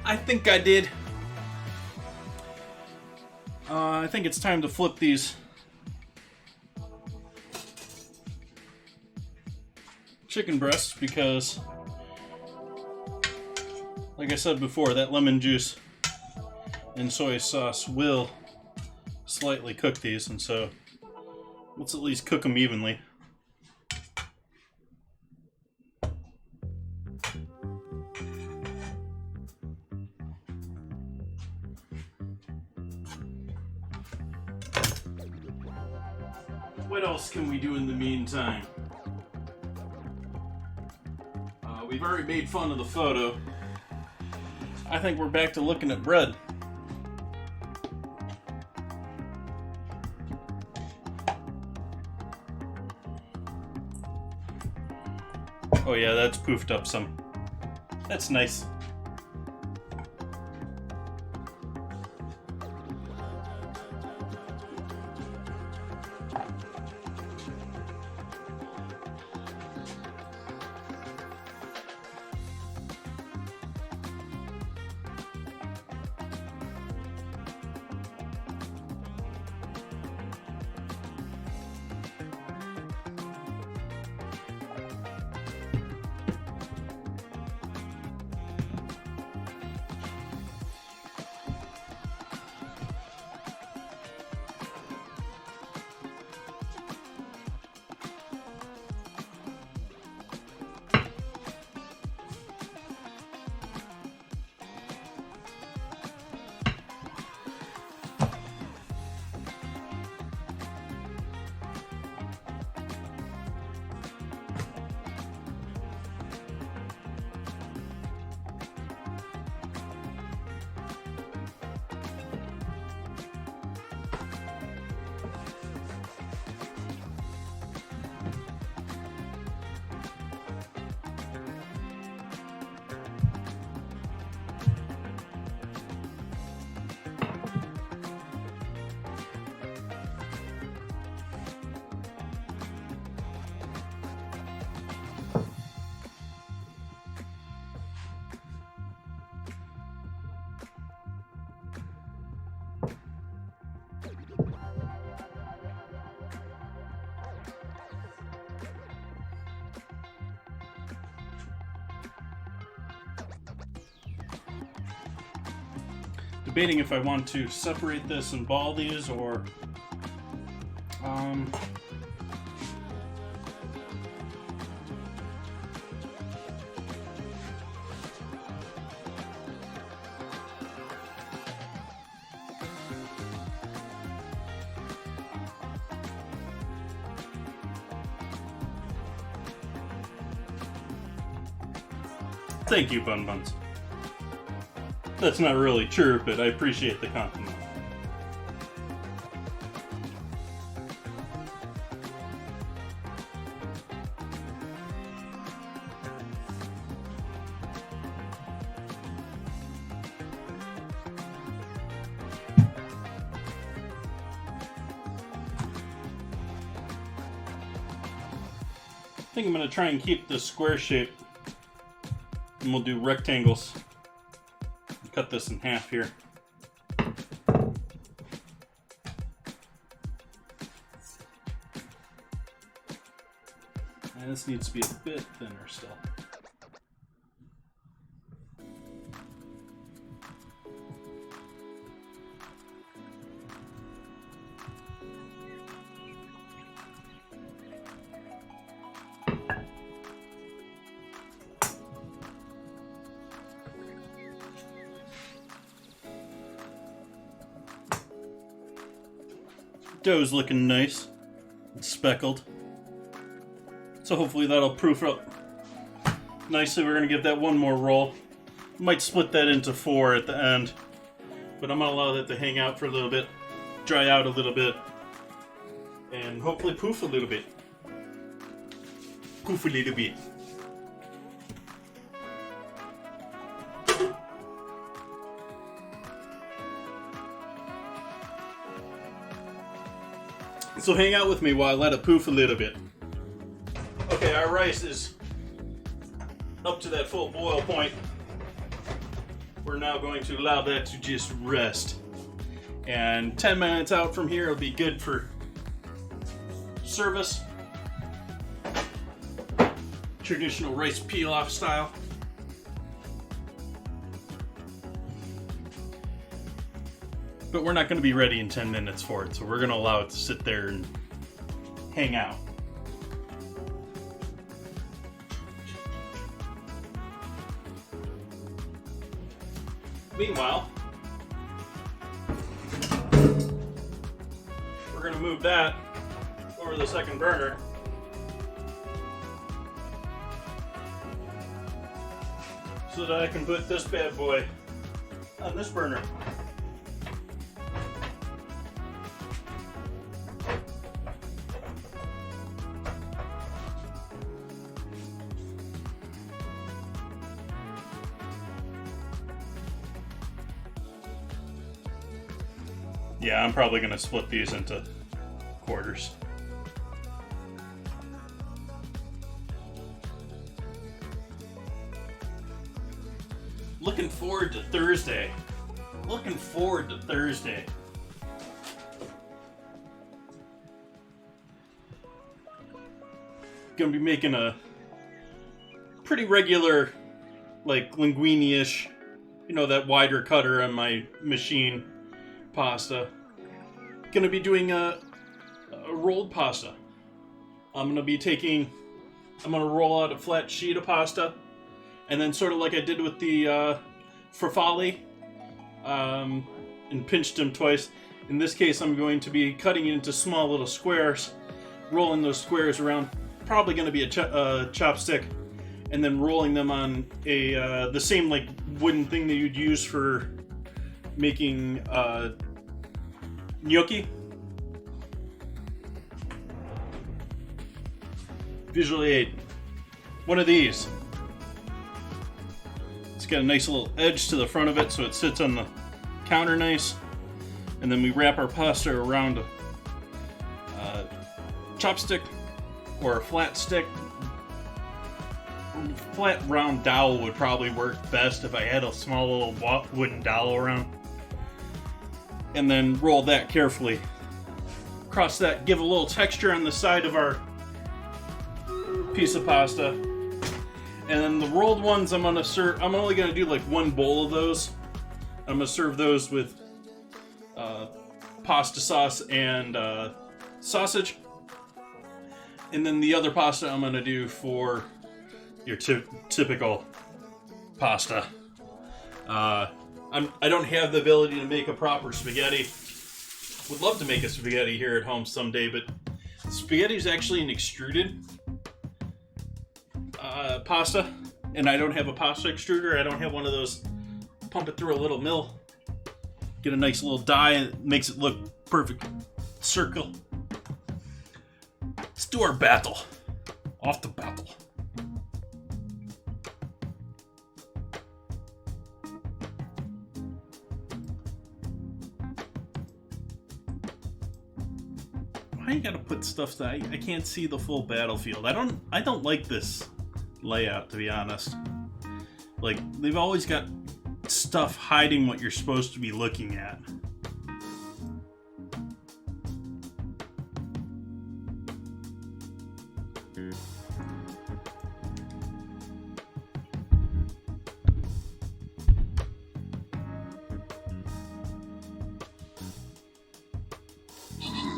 I think I did. I think it's time to flip these chicken breasts because, like I said before, that lemon juice and soy sauce will slightly cook these, and so let's at least cook them evenly. What else can we do in the meantime? We've already made fun of the photo. I think we're back to looking at bread. Oh yeah, that's poofed up some. That's nice. Debating if I want to separate this and ball these or thank you, Bun Buns. That's not really true, but I appreciate the compliment. I think I'm going to try and keep this square shape, and we'll do rectangles. Cut this in half here. And this needs to be a bit thinner still. Dough's looking nice and speckled, so hopefully that'll proof up nicely. We're going to give that one more roll. Might split that into 4 at the end, but I'm going to allow that to hang out for a little bit, dry out a little bit, and hopefully poof a little bit. Poof a little bit. So hang out with me while I let it poof a little bit. Okay, our rice is up to that full boil point. We're now going to allow that to just rest. And 10 minutes out from here, it'll be good for service. Traditional rice pilaf style. But we're not going to be ready in 10 minutes for it, so we're going to allow it to sit there and hang out. Meanwhile, we're going to move that over the second burner. So that I can put this bad boy on this burner. Yeah, I'm probably going to split these into quarters. Looking forward to Thursday. Looking forward to Thursday. Gonna be making a pretty regular, like linguine-ish, you know, that wider cutter on my machine pasta. Gonna be doing a rolled pasta. I'm gonna roll out a flat sheet of pasta, and then sort of like I did with the farfalle, and pinched them twice. In this case, I'm going to be cutting it into small little squares, rolling those squares around. Probably going to be a chopstick, and then rolling them on the same like wooden thing that you'd use for making gnocchi. Visually aid. One of these. It's got a nice little edge to the front of it, so it sits on the counter nice. And then we wrap our pasta around a chopstick or a flat stick. Flat round dowel would probably work best if I had a small little wooden dowel around. And then roll that carefully across that, give a little texture on the side of our piece of pasta. And then the rolled ones I'm gonna serve. I'm only gonna do like one bowl of those. I'm gonna serve those with pasta sauce and sausage. And then the other pasta I'm gonna do for your typical pasta. I don't have the ability to make a proper spaghetti. Would love to make a spaghetti here at home someday, but spaghetti is actually an extruded pasta, and I don't have a pasta extruder. I don't have one of those. Pump it through a little mill, get a nice little die, and it makes it look perfect circle. Let's do our battle. Off the battle. Why you gotta put stuff that I can't see the full battlefield? I don't like this layout, to be honest. Like, they've always got stuff hiding what you're supposed to be looking at.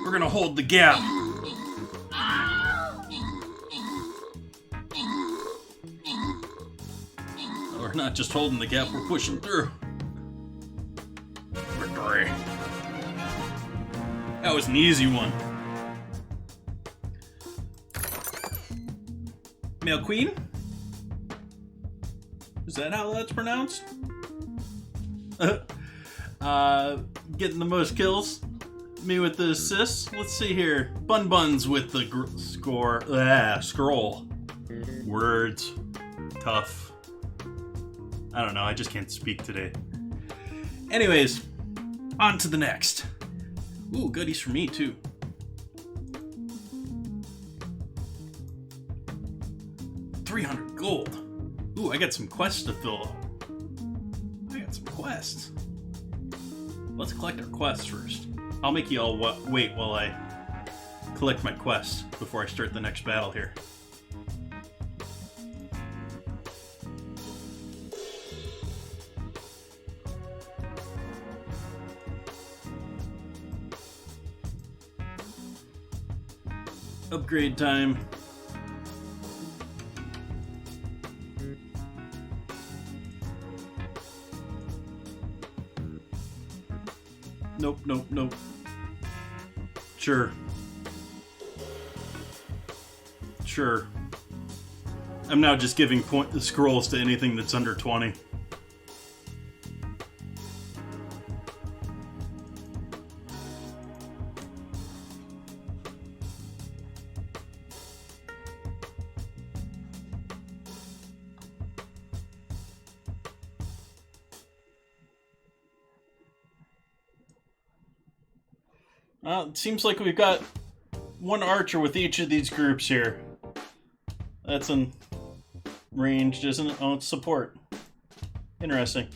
We're gonna hold the gap. We're not just holding the gap, we're pushing through. Victory. That was an easy one. Male Queen? Is that how that's pronounced? Getting the most kills. Me with the assists. Let's see here. Buns with the scroll. Words. Tough. I don't know, I just can't speak today. Anyways, on to the next. Ooh, goodies for me too. $300 gold. Ooh, I got some quests to fill. I got some quests. Let's collect our quests first. I'll make you all wait while I collect my quests before I start the next battle here. Upgrade time. Nope, nope, nope. Sure. Sure. I'm now just giving scrolls to anything that's under 20. It seems like we've got one archer with each of these groups here. That's in ranged, isn't it? Oh, it's support. Interesting.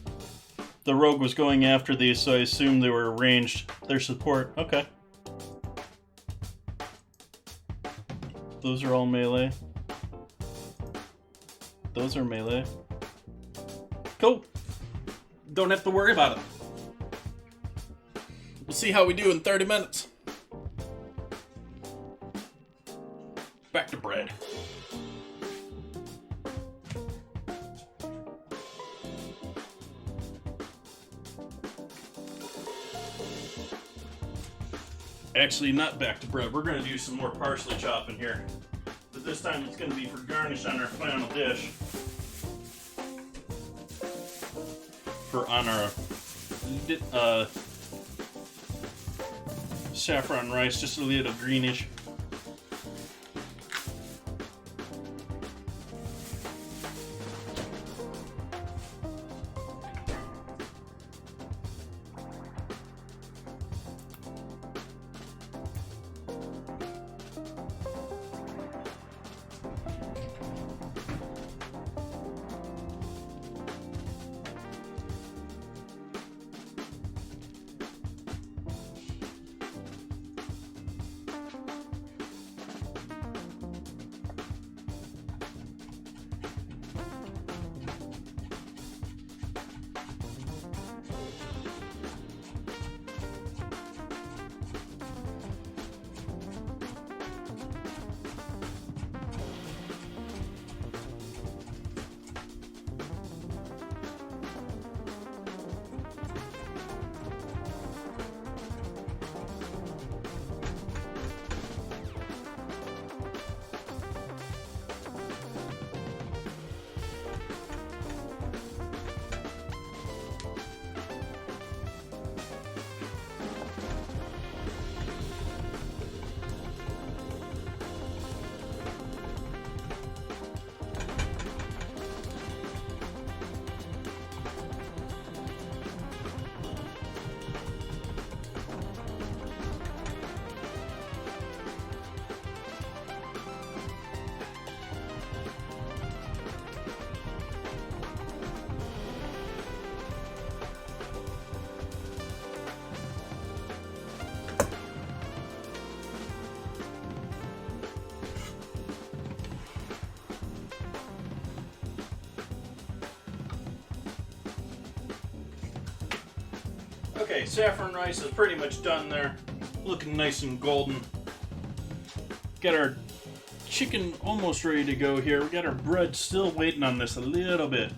The rogue was going after these, so I assumed they were ranged. They're support. Okay. Those are all melee. Those are melee. Cool. Don't have to worry about it. We'll see how we do in 30 minutes. Back to bread. Actually, not back to bread. We're going to do some more parsley chopping here. But this time it's going to be for garnish on our final dish. On our saffron rice, just a little greenish. Okay, saffron rice is pretty much done there. Looking nice and golden. Got our chicken almost ready to go here. We got our bread still waiting on this a little bit.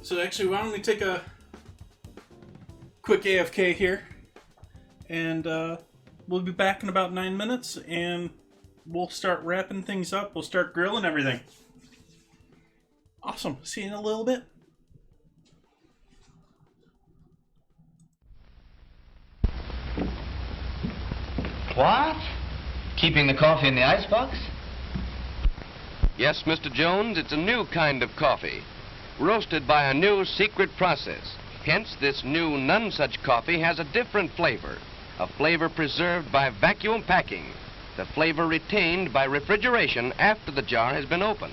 So actually, why don't we take a quick AFK here, and we'll be back in about 9 minutes, and we'll start wrapping things up. We'll start grilling everything. Awesome. See you in a little bit. What? Keeping the coffee in the icebox? Yes, Mr. Jones, it's a new kind of coffee, roasted by a new secret process. Hence, this new none such coffee has a different flavor, a flavor preserved by vacuum packing, the flavor retained by refrigeration after the jar has been opened.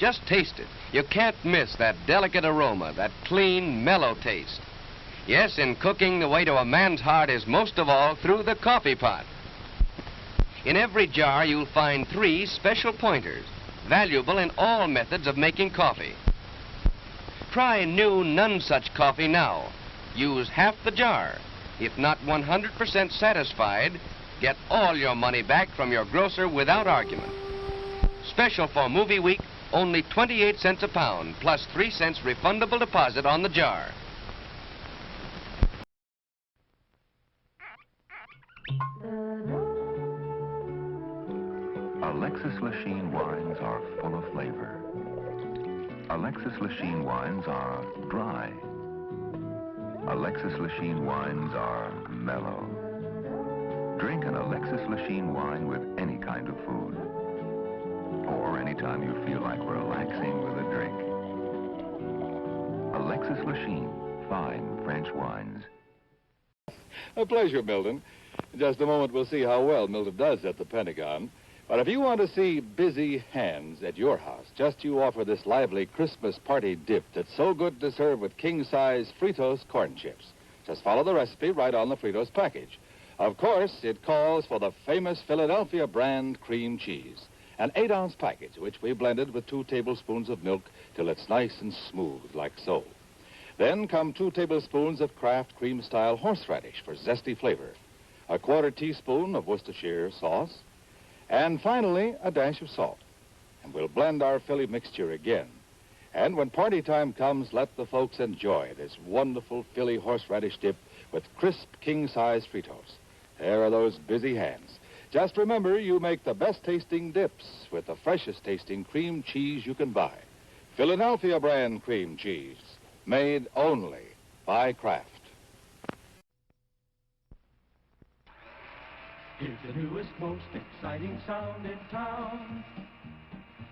Just taste it. You can't miss that delicate aroma, that clean, mellow taste. Yes, in cooking, the way to a man's heart is most of all through the coffee pot. In every jar, you'll find 3 special pointers, valuable in all methods of making coffee. Try new None Such coffee now. Use half the jar. If not 100% satisfied, get all your money back from your grocer without argument. Special for movie week, only 28 cents a pound, plus 3 cents refundable deposit on the jar. Alexis Lachine wines are full of flavor. Alexis Lachine wines are dry. Alexis Lachine wines are mellow. Drink an Alexis Lachine wine with any kind of food, or anytime you feel like relaxing with a drink. Alexis Lachine, fine French wines. A pleasure, Milton. In just a moment, we'll see how well Milton does at the Pentagon. But if you want to see busy hands at your house, just you offer this lively Christmas party dip that's so good to serve with king-size Fritos corn chips. Just follow the recipe right on the Fritos package. Of course, it calls for the famous Philadelphia brand cream cheese, an 8-ounce package, which we blended with 2 tablespoons of milk till it's nice and smooth, like so. Then come 2 tablespoons of Kraft cream-style horseradish for zesty flavor, a 1/4 teaspoon of Worcestershire sauce, and finally, a dash of salt. And we'll blend our Philly mixture again. And when party time comes, let the folks enjoy this wonderful Philly horseradish dip with crisp king-size Fritos. There are those busy hands. Just remember, you make the best-tasting dips with the freshest-tasting cream cheese you can buy. Philadelphia brand cream cheese, made only by Kraft. It's the newest, most exciting sound in town.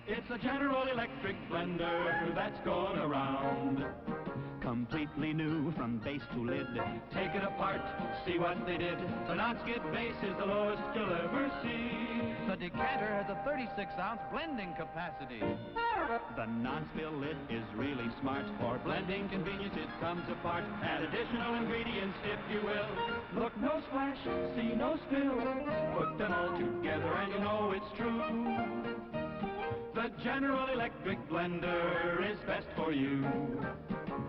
It's a General Electric blender that's going around. Completely new from base to lid. Take it apart, see what they did. The non-skid base is the lowest you'll ever see. The decanter has a 36-ounce blending capacity. The non-spill lid is really smart. For blending convenience, it comes apart. Add additional ingredients, if you will. Look, no splash, see no spill. Put them all together and you know it's true. The General Electric blender is best for you.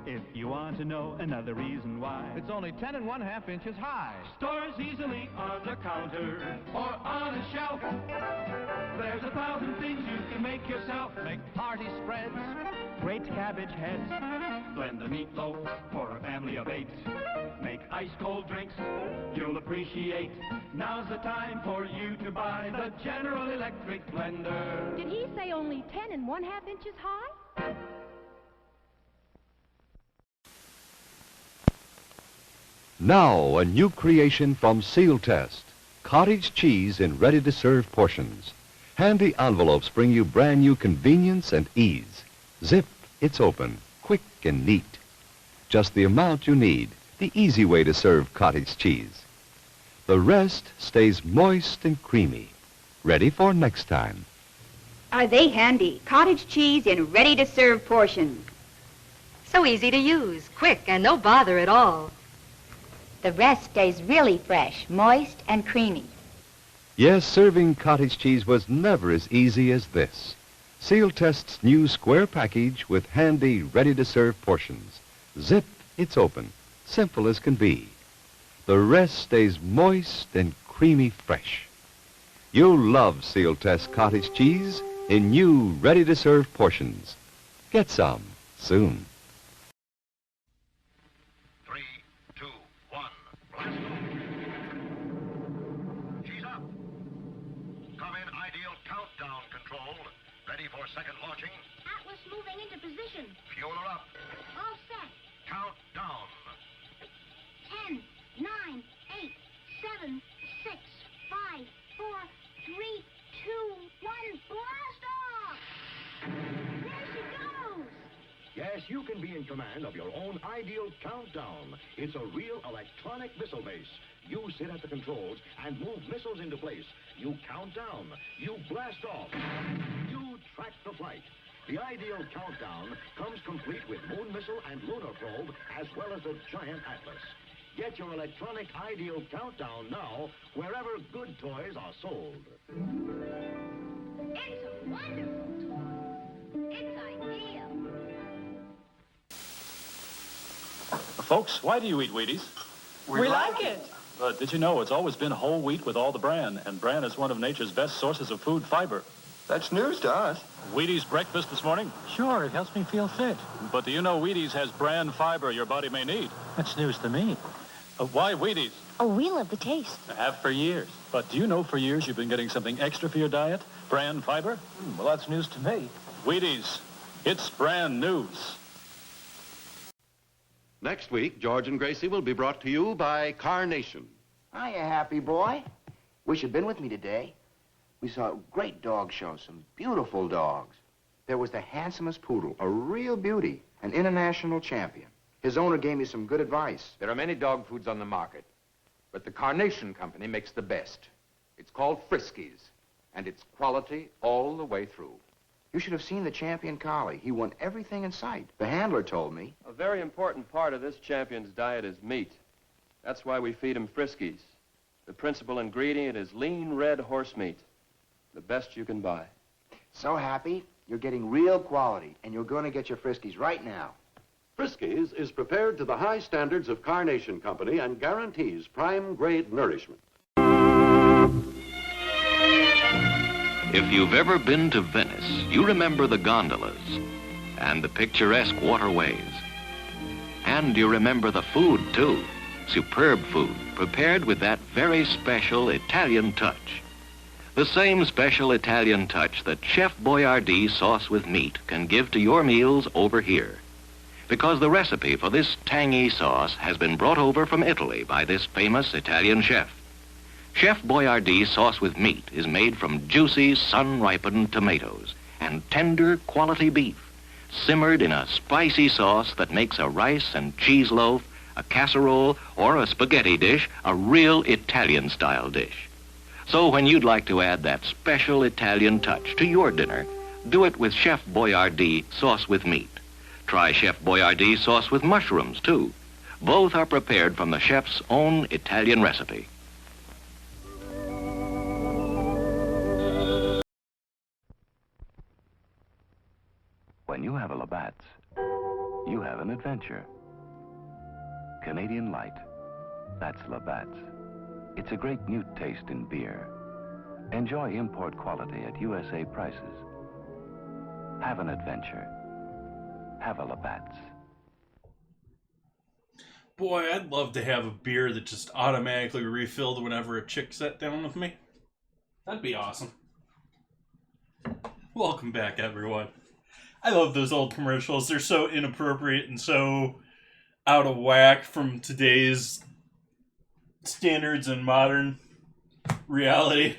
If you want to know another reason why, It's only 10 1/2 inches high. stores easily on the counter or on a shelf. There's 1,000 things you can make yourself. Make party spreads. Great cabbage heads. Blend the meatloaf for a family of 8. Make ice-cold drinks you'll appreciate. Now's the time for you to buy the General Electric blender. Did he say only 10 1/2 inches high? Now, a new creation from Seal Test. Cottage cheese in ready-to-serve portions. Handy envelopes bring you brand new convenience and ease. Zip, it's open, quick and neat. Just the amount you need, the easy way to serve cottage cheese. The rest stays moist and creamy. Ready for next time. Are they handy? Cottage cheese in ready-to-serve portions. So easy to use, quick, and no bother at all. The rest stays really fresh, moist, and creamy. Yes, serving cottage cheese was never as easy as this. Seal Test's new square package with handy, ready-to-serve portions. Zip, it's open, simple as can be. The rest stays moist and creamy fresh. You'll love Seal Test cottage cheese in new, ready-to-serve portions. Get some soon. 3, 2, 1, blast off. She's up. Come in ideal countdown control. Ready for second launching. Atlas moving into position. Fuel her up. All set. Count down. 10, 9, 8, 7, 6, 5, 4, 3, 2, 1, blast off! There she goes! Yes, you can be in command of your own ideal countdown. It's a real electronic missile base. You sit at the controls and move missiles into place. You count down. You blast off. You track the flight. The Ideal Countdown comes complete with moon missile and lunar probe, as well as a giant atlas. Get your electronic Ideal Countdown now, wherever good toys are sold. It's a wonderful toy. It's ideal. Folks, why do you eat Wheaties? We like it. But did you know it's always been whole wheat with all the bran, and bran is one of nature's best sources of food fiber. That's news to us. Wheaties breakfast this morning? Sure, it helps me feel fit. But do you know Wheaties has bran fiber your body may need? That's news to me. Why Wheaties? Oh, we love the taste. I have for years. But do you know for years you've been getting something extra for your diet? Bran fiber? Well, that's news to me. Wheaties. It's brand news. Next week, George and Gracie will be brought to you by Carnation. Hiya, happy boy. Wish you'd been with me today. We saw a great dog show, some beautiful dogs. There was the handsomest poodle, a real beauty, an international champion. His owner gave me some good advice. There are many dog foods on the market, but the Carnation Company makes the best. It's called Friskies, and it's quality all the way through. You should have seen the champion collie. He won everything in sight. The handler told me. A very important part of this champion's diet is meat. That's why we feed him Friskies. The principal ingredient is lean red horse meat, the best you can buy. So happy, you're getting real quality, and you're going to get your Friskies right now. Friskies is prepared to the high standards of Carnation Company and guarantees prime-grade nourishment. If you've ever been to Venice, you remember the gondolas and the picturesque waterways. And you remember the food, too. Superb food, prepared with that very special Italian touch. The same special Italian touch that Chef Boyardee sauce with meat can give to your meals over here. Because the recipe for this tangy sauce has been brought over from Italy by this famous Italian chef. Chef Boyardee sauce with meat is made from juicy, sun-ripened tomatoes and tender, quality beef, simmered in a spicy sauce that makes a rice and cheese loaf, a casserole, or a spaghetti dish a real Italian-style dish. So when you'd like to add that special Italian touch to your dinner, do it with Chef Boyardee sauce with meat. Try Chef Boyardee sauce with mushrooms, too. Both are prepared from the chef's own Italian recipe. When you have a Labatt's, you have an adventure. Canadian Light, that's Labatt's. It's a great new taste in beer. Enjoy import quality at USA prices. Have an adventure. Have a Labatt's. Boy, I'd love to have a beer that just automatically refilled whenever a chick sat down with me. That'd be awesome. Welcome back, everyone. I love those old commercials. They're so inappropriate and so out of whack from today's standards and modern reality.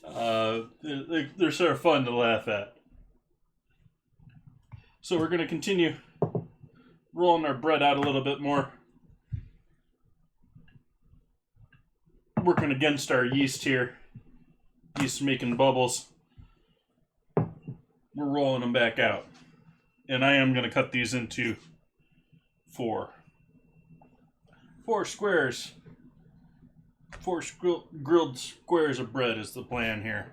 They're sort of fun to laugh at. So we're going to continue rolling our bread out a little bit more. Working against our yeast here. Yeast making bubbles. We're rolling them back out. And I am going to cut these into 4 squares. 4 grilled squares of bread is the plan here.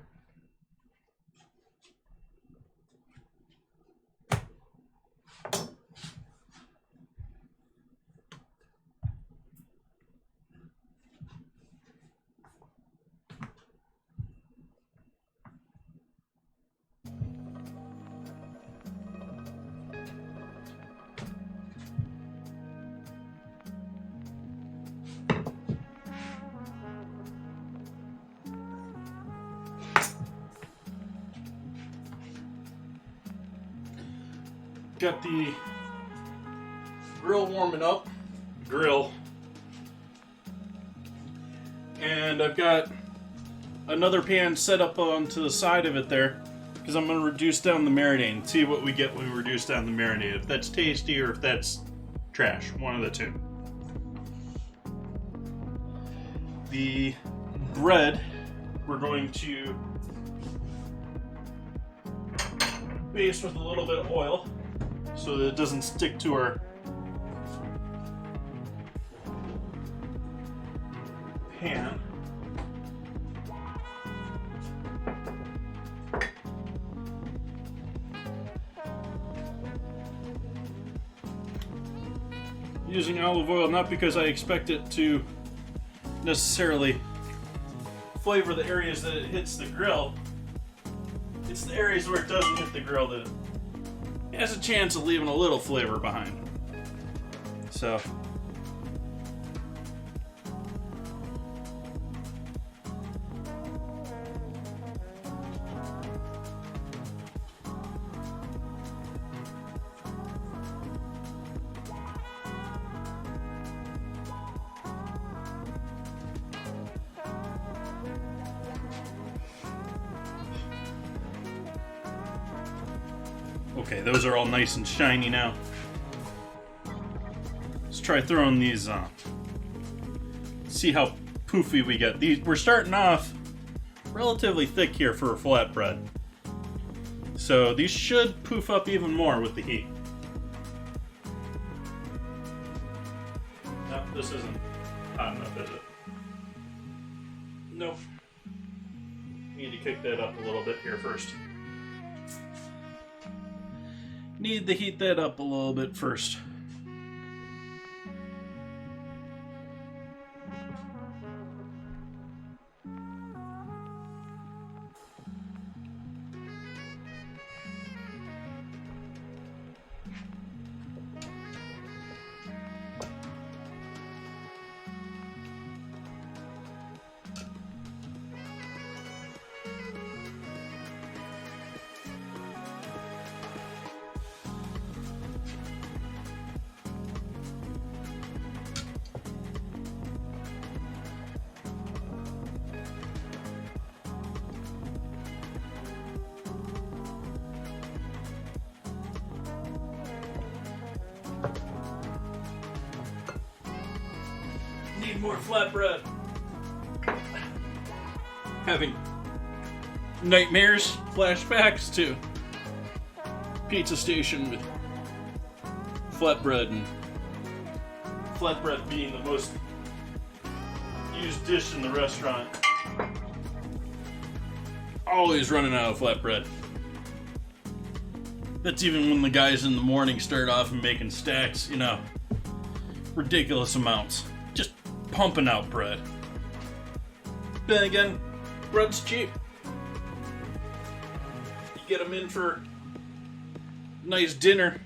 Got the grill warming up. And I've got another pan set up onto the side of it there because I'm going to reduce down the marinade and see what we get when we reduce down the marinade. If that's tasty or if that's trash. One of the two. The bread we're going to base with a little bit of oil so that it doesn't stick to our pan. Using olive oil not because I expect it to necessarily flavor the areas that it hits the grill. It's the areas where it doesn't hit the grill that it has a chance of leaving a little flavor behind. So okay, those are all nice and shiny now. Let's try throwing these on. See how poofy we get. These we're starting off relatively thick here for a flatbread. So these should poof up even more with the heat. No, this isn't hot enough, is it? Nope. Need to kick that up a little bit here first. Need to heat that up a little bit first. Need more flatbread. Having nightmares, flashbacks to pizza station with flatbread, and flatbread being the most used dish in the restaurant. Always running out of flatbread. That's even when the guys in the morning start off and making stacks, you know, ridiculous amounts. Just pumping out bread. Then again, bread's cheap. You get them in for a nice dinner,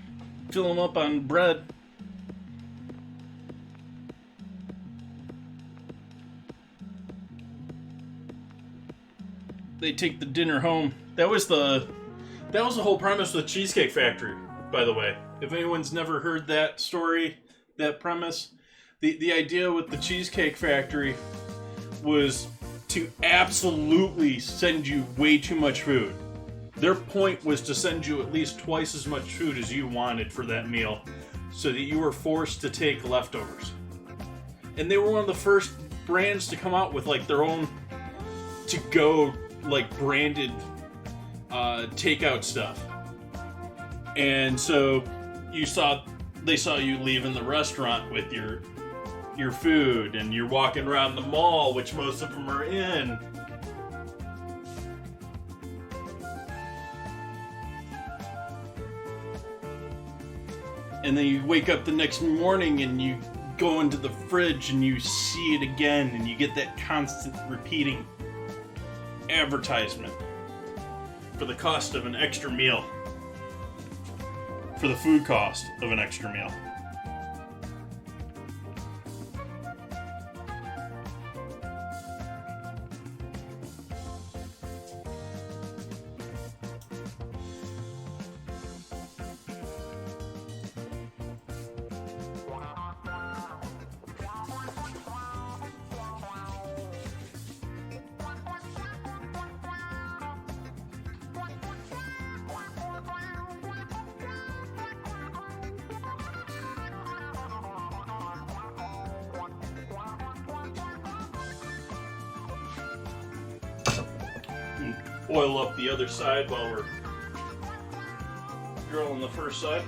fill them up on bread. They take the dinner home. That was the whole premise of the Cheesecake Factory, by the way. If anyone's never heard that story, that premise, the idea with the Cheesecake Factory was to absolutely send you way too much food. Their point was to send you at least twice as much food as you wanted for that meal, so that you were forced to take leftovers. And they were one of the first brands to come out with like their own to-go like branded takeout stuff. And so they saw you leaving the restaurant with your food, and you're walking around the mall, which most of them are in. And then you wake up the next morning and you go into the fridge and you see it again, and you get that constant repeating advertisement for the cost of an extra meal. For the food cost of an extra meal. Oil up the other side while we're grill on the first side.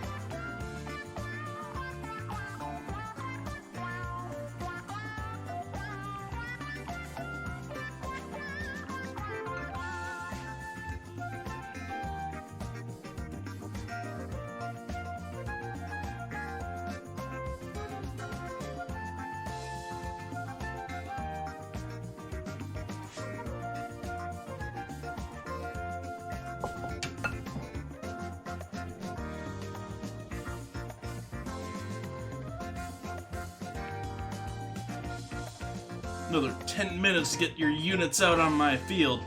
Another 10 minutes to get your units out on my field.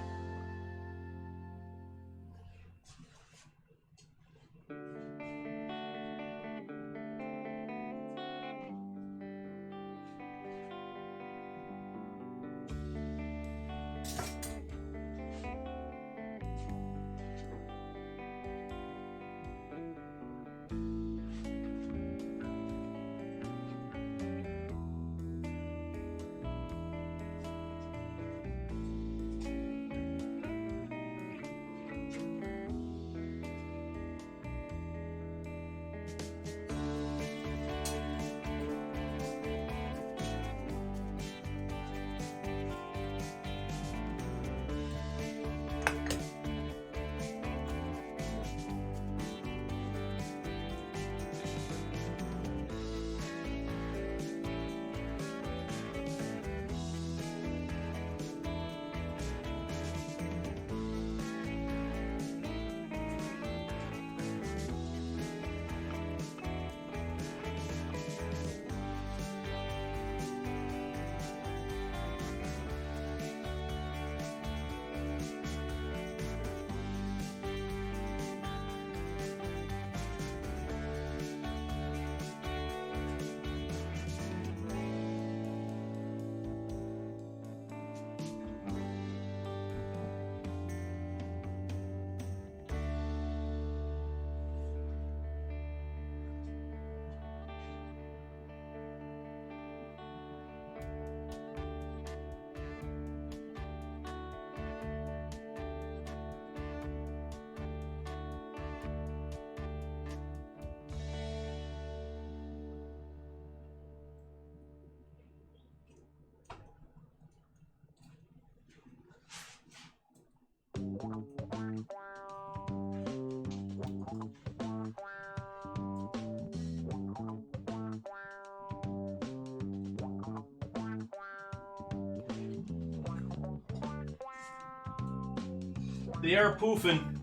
They are poofing.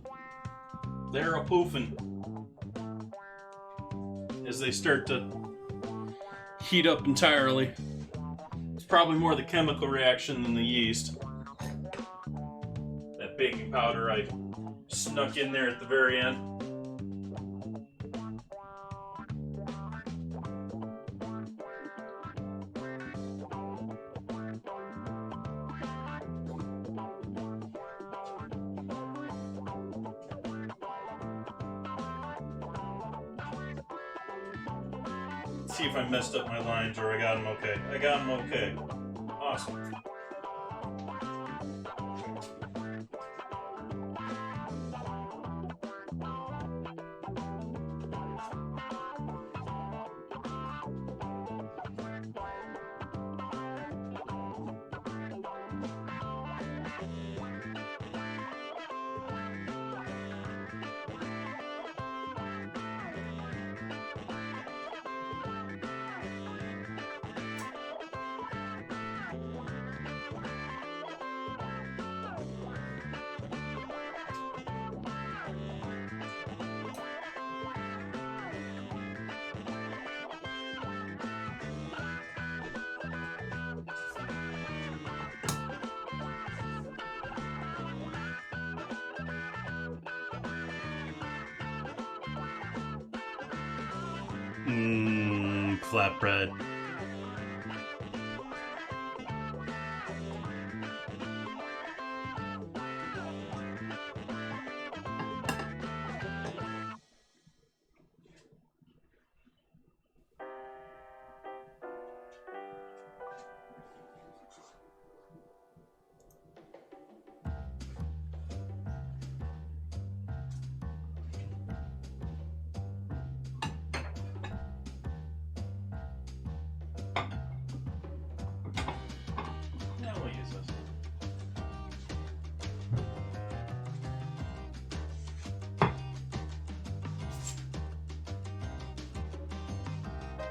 They're a poofing. As they start to heat up entirely. It's probably more the chemical reaction than the yeast. That baking powder I snuck in there at the very end. See if I messed up my lines or I got them okay. I got them okay. Awesome. Flatbread.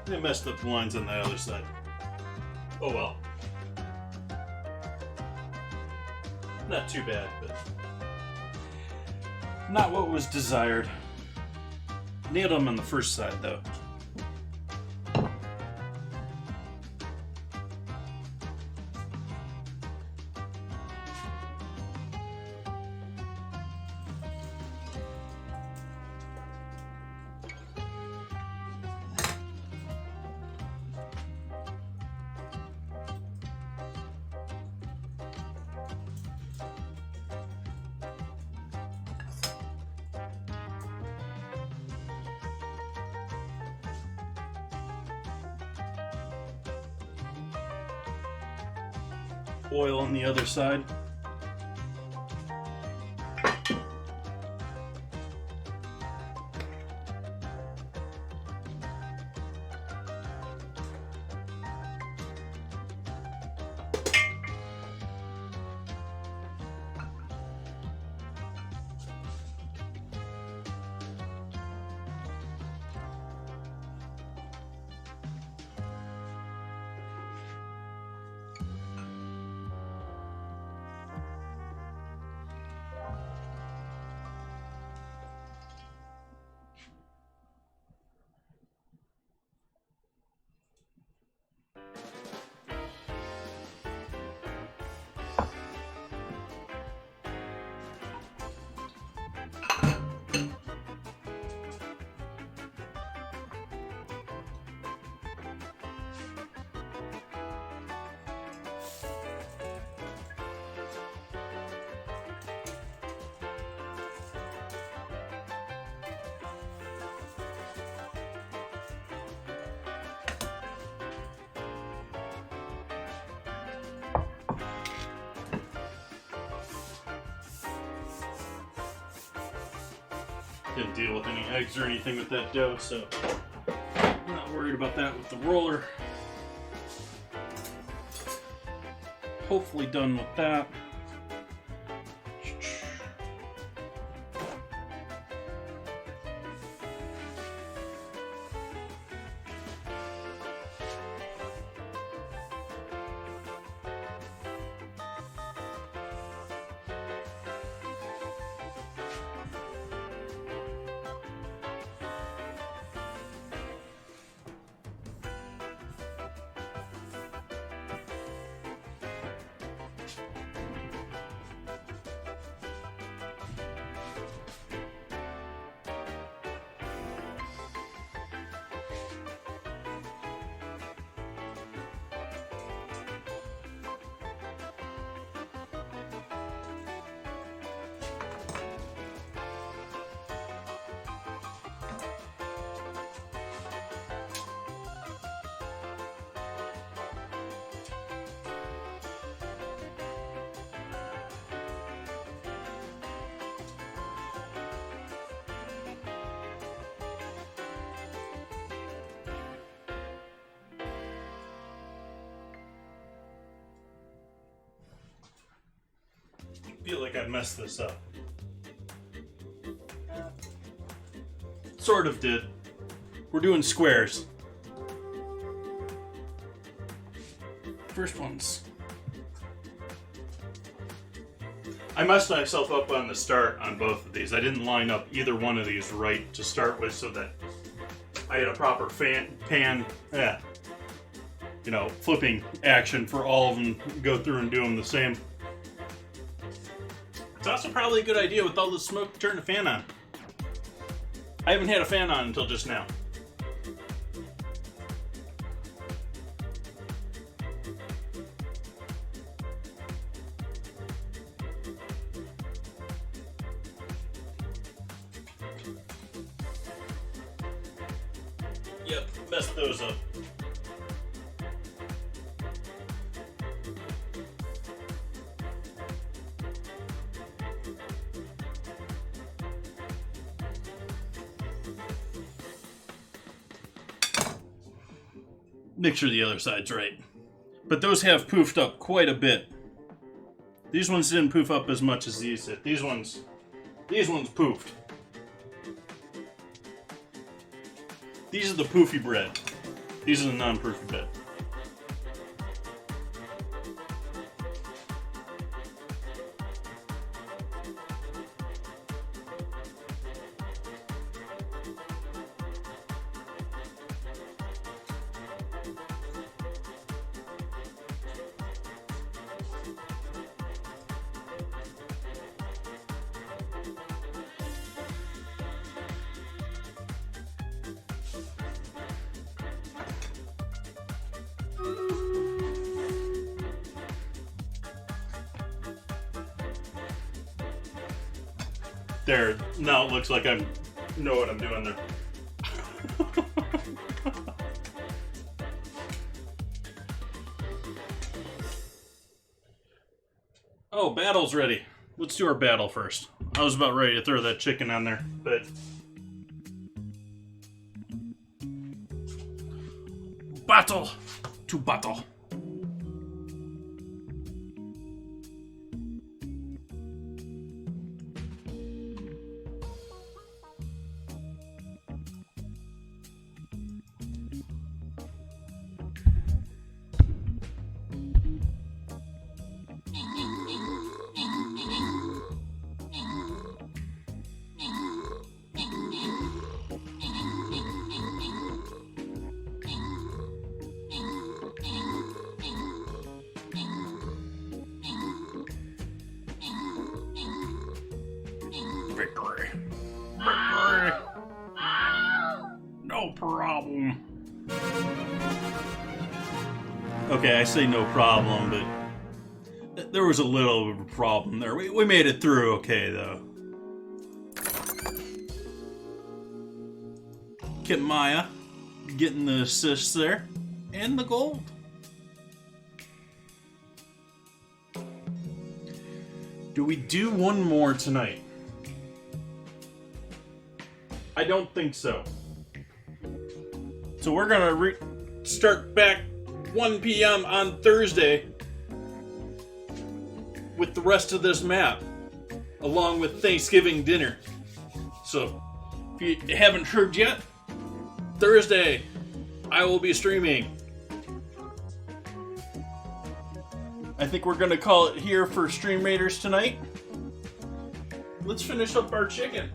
They messed up the lines on the other side. Oh well. Not too bad, but not what was desired. Nailed them on the first side, though. Oil on the other side. Didn't deal with any eggs or anything with that dough, so I'm not worried about that with the roller. Hopefully done with that. I feel like I messed this up. Sort of did. We're doing squares. First one's... I messed myself up on the start on both of these. I didn't line up either one of these right to start with so that I had a proper flipping action for all of them, go through and do them the same. It's also probably a good idea with all the smoke to turn the fan on. I haven't had a fan on until just now. Yep, messed those up. Make sure the other side's right. But those have poofed up quite a bit. These ones didn't poof up as much as these did. These ones poofed. These are the poofy bread. These are the non-perfect bed. There, now it looks like I know what I'm doing there. Oh, battle's ready. Let's do our battle first. I was about ready to throw that chicken on there, but... Battle to battle. Victory. Victory. No problem. Okay, I say no problem, but there was a little of a problem there. We made it through okay, though. Kit Maya getting the assists there, and the gold. Do we do one more tonight? I don't think so. So we're gonna start back 1 p.m. on Thursday with the rest of this map, along with Thanksgiving dinner. So if you haven't heard yet, Thursday I will be streaming. I think we're gonna call it here for Stream Raiders tonight. Let's finish up our chicken.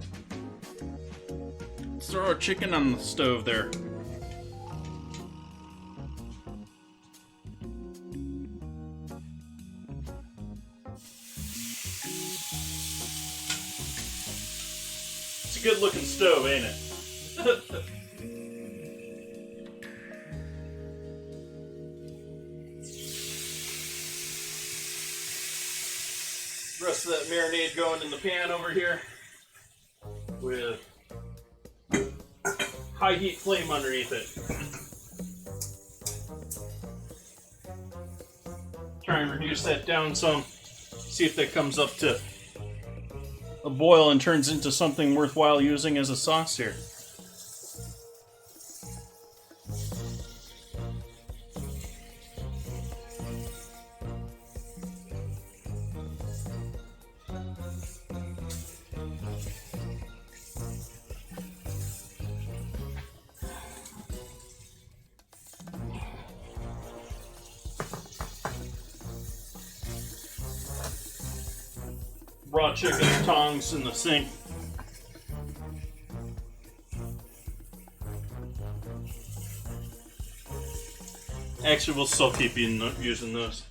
Let's throw our chicken on the stove there. It's a good looking stove, ain't it? Rest of that marinade going in the pan over here with high heat flame underneath it. Try and reduce that down some. See if that comes up to a boil and turns into something worthwhile using as a sauce here. Raw chicken tongs in the sink. Actually, we'll still keep using those.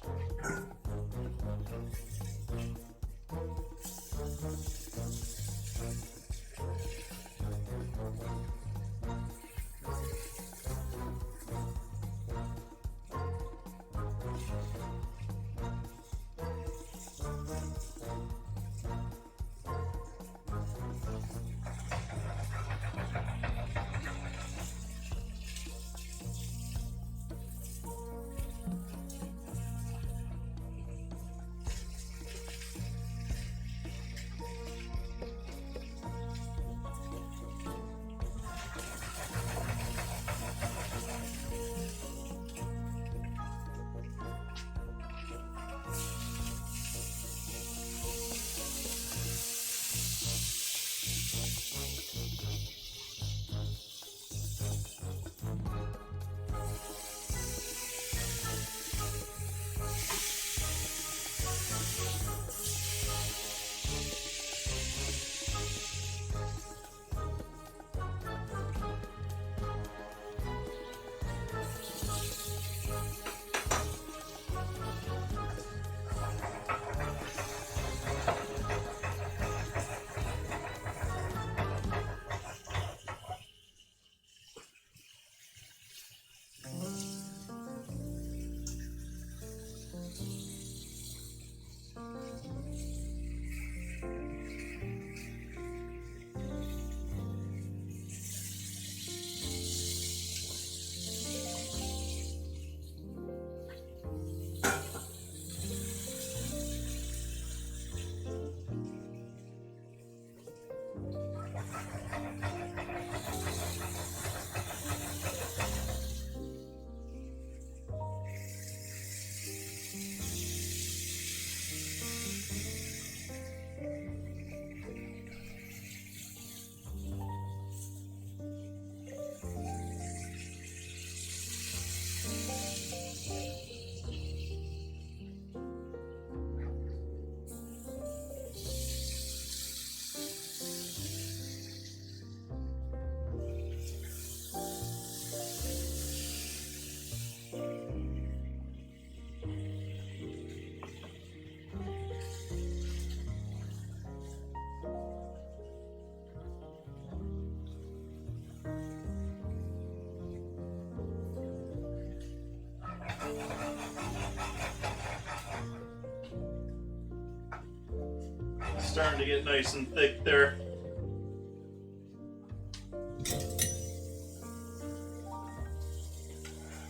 starting to get nice and thick there.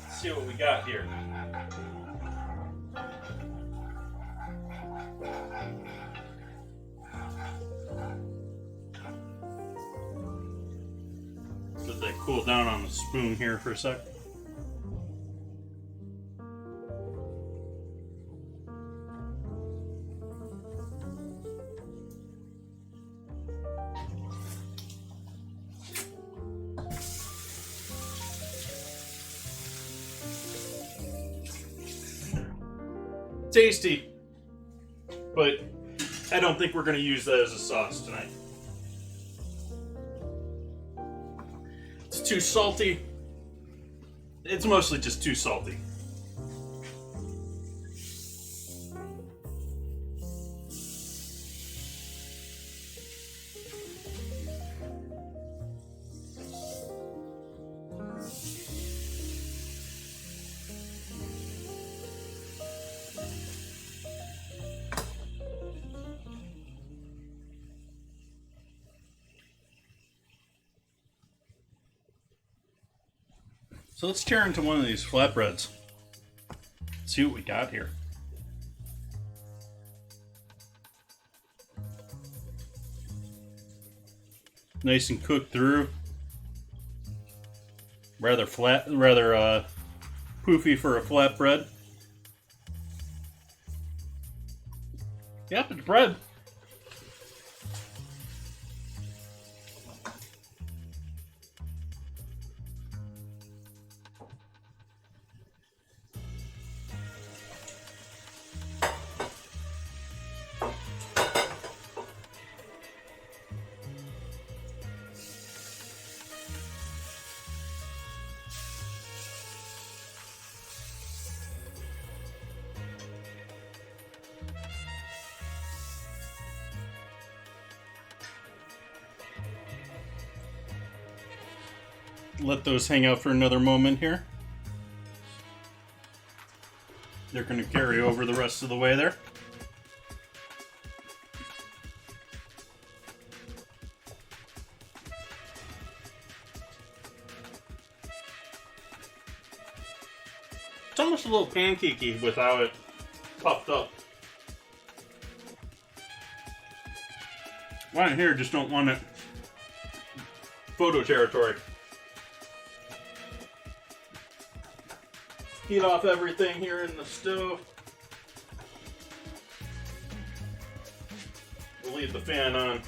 Let's see what we got here. Let that cool down on the spoon here for a sec. Tasty, but I don't think we're going to use that as a sauce tonight. It's too salty. It's mostly just too salty. So let's tear into one of these flatbreads. See what we got here. Nice and cooked through. Rather flat, rather poofy for a flatbread. Yep, it's bread. Let those hang out for another moment here. They're going to carry over the rest of the way there. It's almost a little pancakey without it puffed up. Mine here just don't want it photo territory. Heat off everything here in the stove. We'll leave the fan on.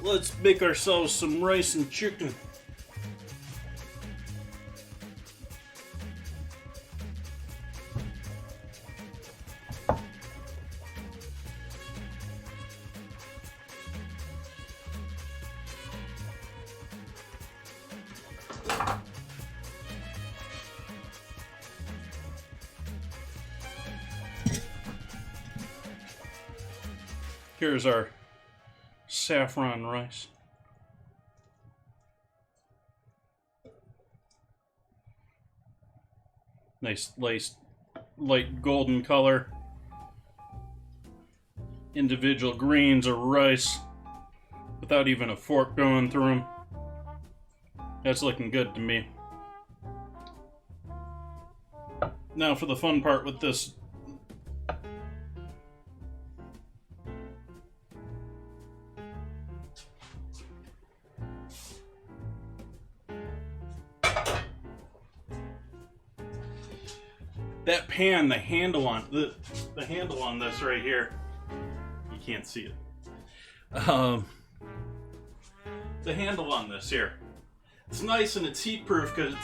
Let's make ourselves some rice and chicken. Here's our saffron rice. Nice light golden color. Individual grains of rice without even a fork going through them. That's looking good to me. Now for the fun part with this. That pan, the handle on this right here, you can't see it. The handle on this here, it's nice and it's heat proof because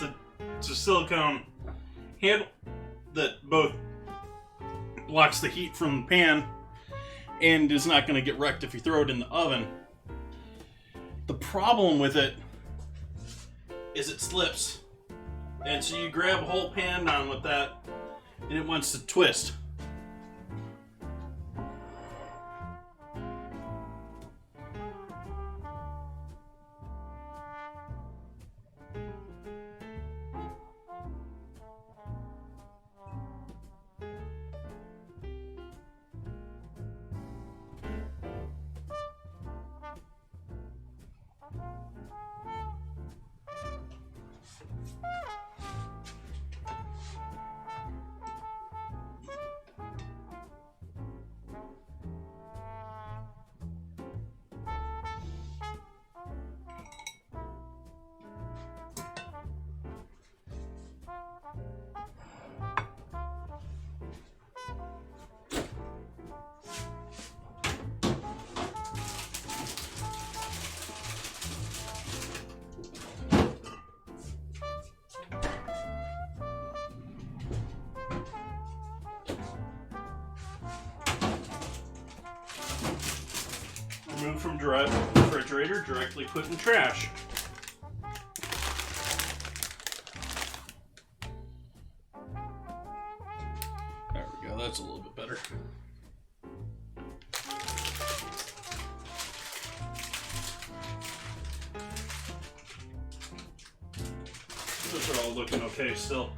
it's a silicone handle that both blocks the heat from the pan and is not going to get wrecked if you throw it in the oven. The problem with it is it slips, and so you grab a whole pan down with that and it wants to twist. removed from refrigerator, directly put in trash. There we go, that's a little bit better. Those are all looking okay still.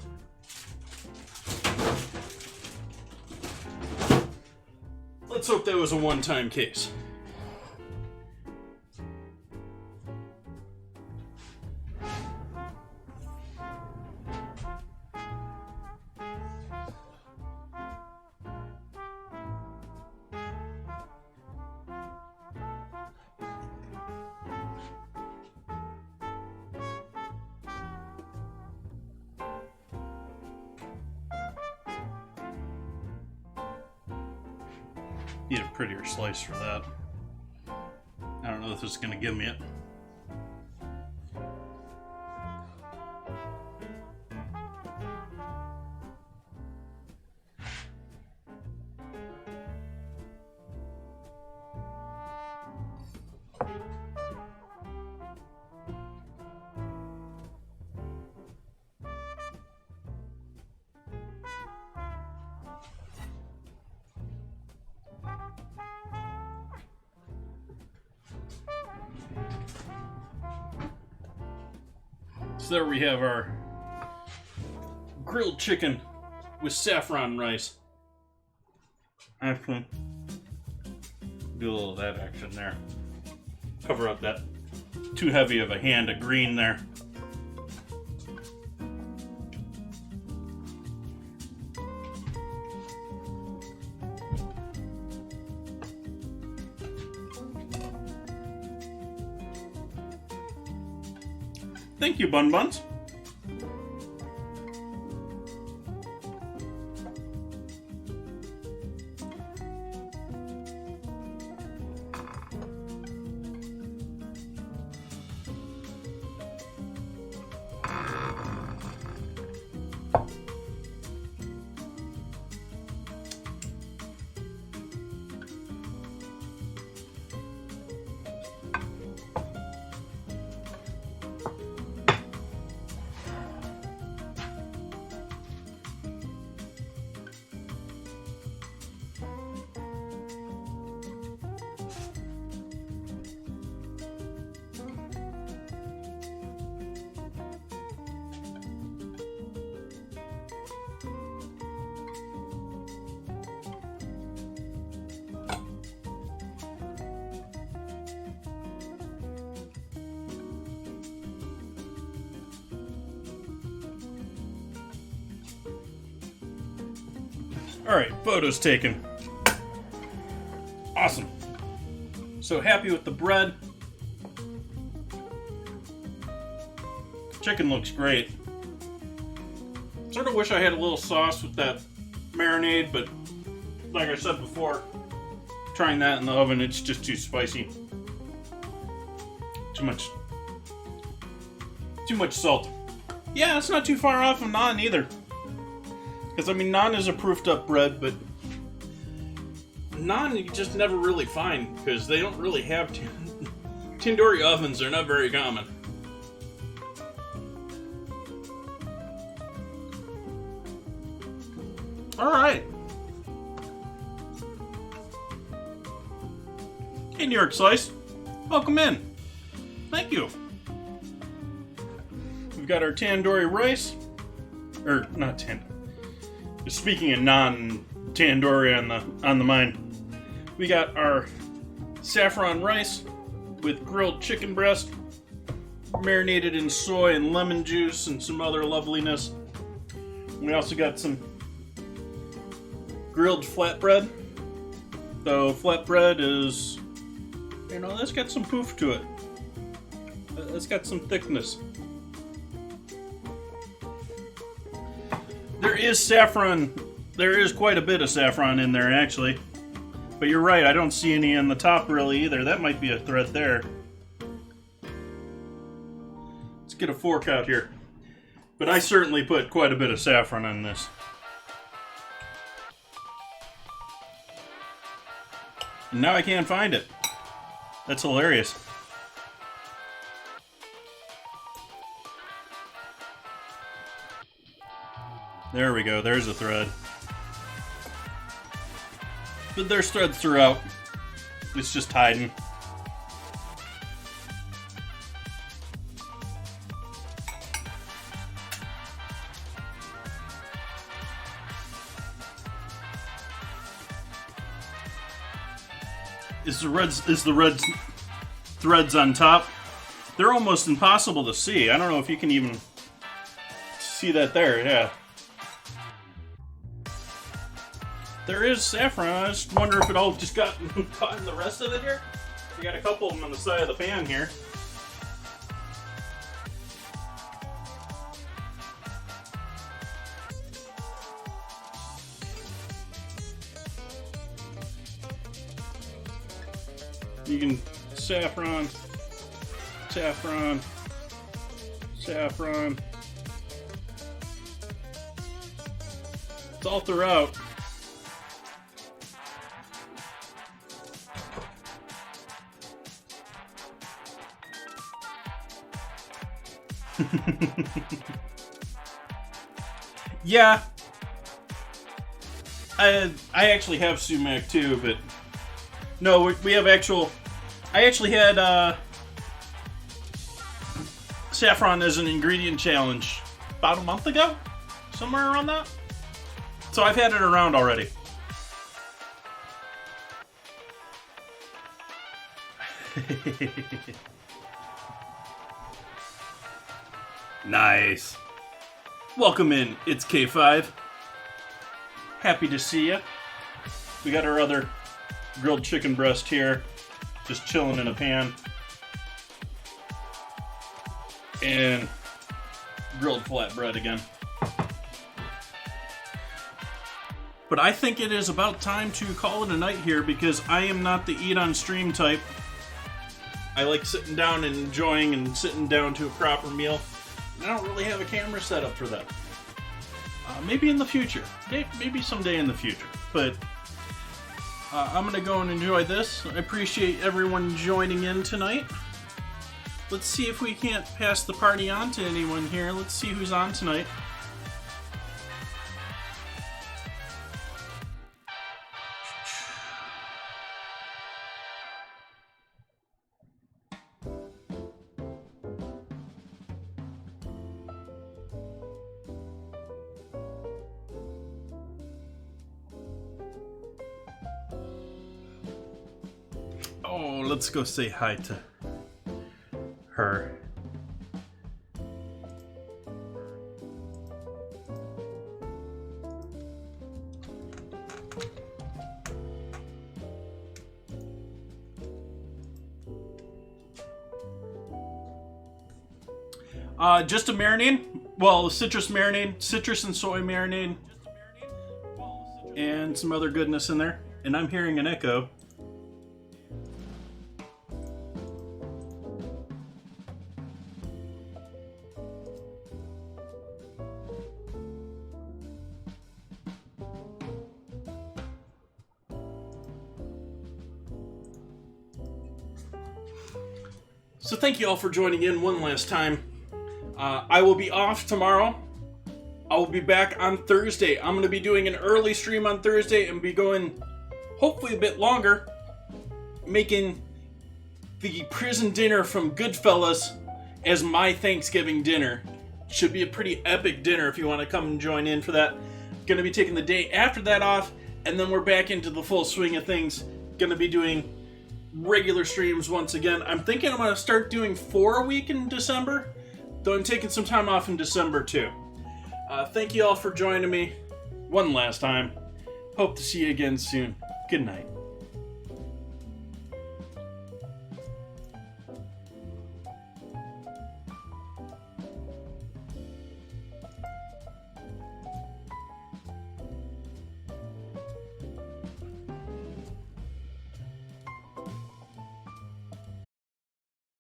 Let's hope that was a one-time case. Need a prettier slice for that. I don't know if this is going to give me it. So there we have our grilled chicken with saffron rice. Actually, do a little of that action there. Cover up that too heavy of a hand of green there. Thank you, Bun Buns. Alright, photos taken. Awesome. So happy with the bread. Chicken looks great. Sort of wish I had a little sauce with that marinade, but like I said before, trying that in the oven, it's just too spicy. Too much salt. Yeah, it's not too far off of naan either. Because, I mean, naan is a proofed up bread, but naan you just never really find because they don't really have tandoori ovens. They're not very common. All right. Hey, New York Slice. Welcome in. Thank you. We've got our tandoori rice. Or, not tandoori. Speaking of non-tandoori on the mind, we got our saffron rice with grilled chicken breast, marinated in soy and lemon juice and some other loveliness. We also got some grilled flatbread. So flatbread is, you know, that's got some poof to it. It's got some thickness. There is saffron. There is quite a bit of saffron in there, actually. But you're right, I don't see any on the top really either. That might be a thread there. Let's get a fork out here. But I certainly put quite a bit of saffron on this. And now I can't find it. That's hilarious. There we go. There's a thread. But there's threads throughout. It's just hiding. Is the red threads on top? They're almost impossible to see. I don't know if you can even see that there. Yeah. There is saffron. I just wonder if it all just got caught in the rest of it here. We got a couple of them on the side of the pan here. You can saffron, saffron, saffron. It's all throughout. Yeah, I actually have sumac too, but no, we have actual. I actually had saffron as an ingredient challenge about a month ago, somewhere around that. So I've had it around already. Nice. Welcome in. It's K5. Happy to see you. We got our other grilled chicken breast here, just chilling in a pan. And grilled flatbread again. But I think it is about time to call it a night here because I am not the eat on stream type. I like sitting down and enjoying and sitting down to a proper meal. I don't really have a camera set up for that. Maybe in the future. Maybe someday in the future. But I'm going to go and enjoy this. I appreciate everyone joining in tonight. Let's see if we can't pass the party on to anyone here. Let's see who's on tonight. Oh, let's go say hi to her. Just a marinade. Well, citrus marinade, citrus and soy marinade, and some other goodness in there. And I'm hearing an echo. So thank you all for joining in one last time. I will be off tomorrow. I will be back on Thursday. I'm going to be doing an early stream on Thursday and be going hopefully a bit longer, making the prison dinner from Goodfellas as my Thanksgiving dinner. Should be a pretty epic dinner if you want to come and join in for that. Going to be taking the day after that off, and then we're back into the full swing of things. Going to be doing regular streams once again. I'm thinking I'm going to start doing 4 a week in December, though I'm taking some time off in December too. Thank you all for joining me one last time. Hope to see you again soon. Good night.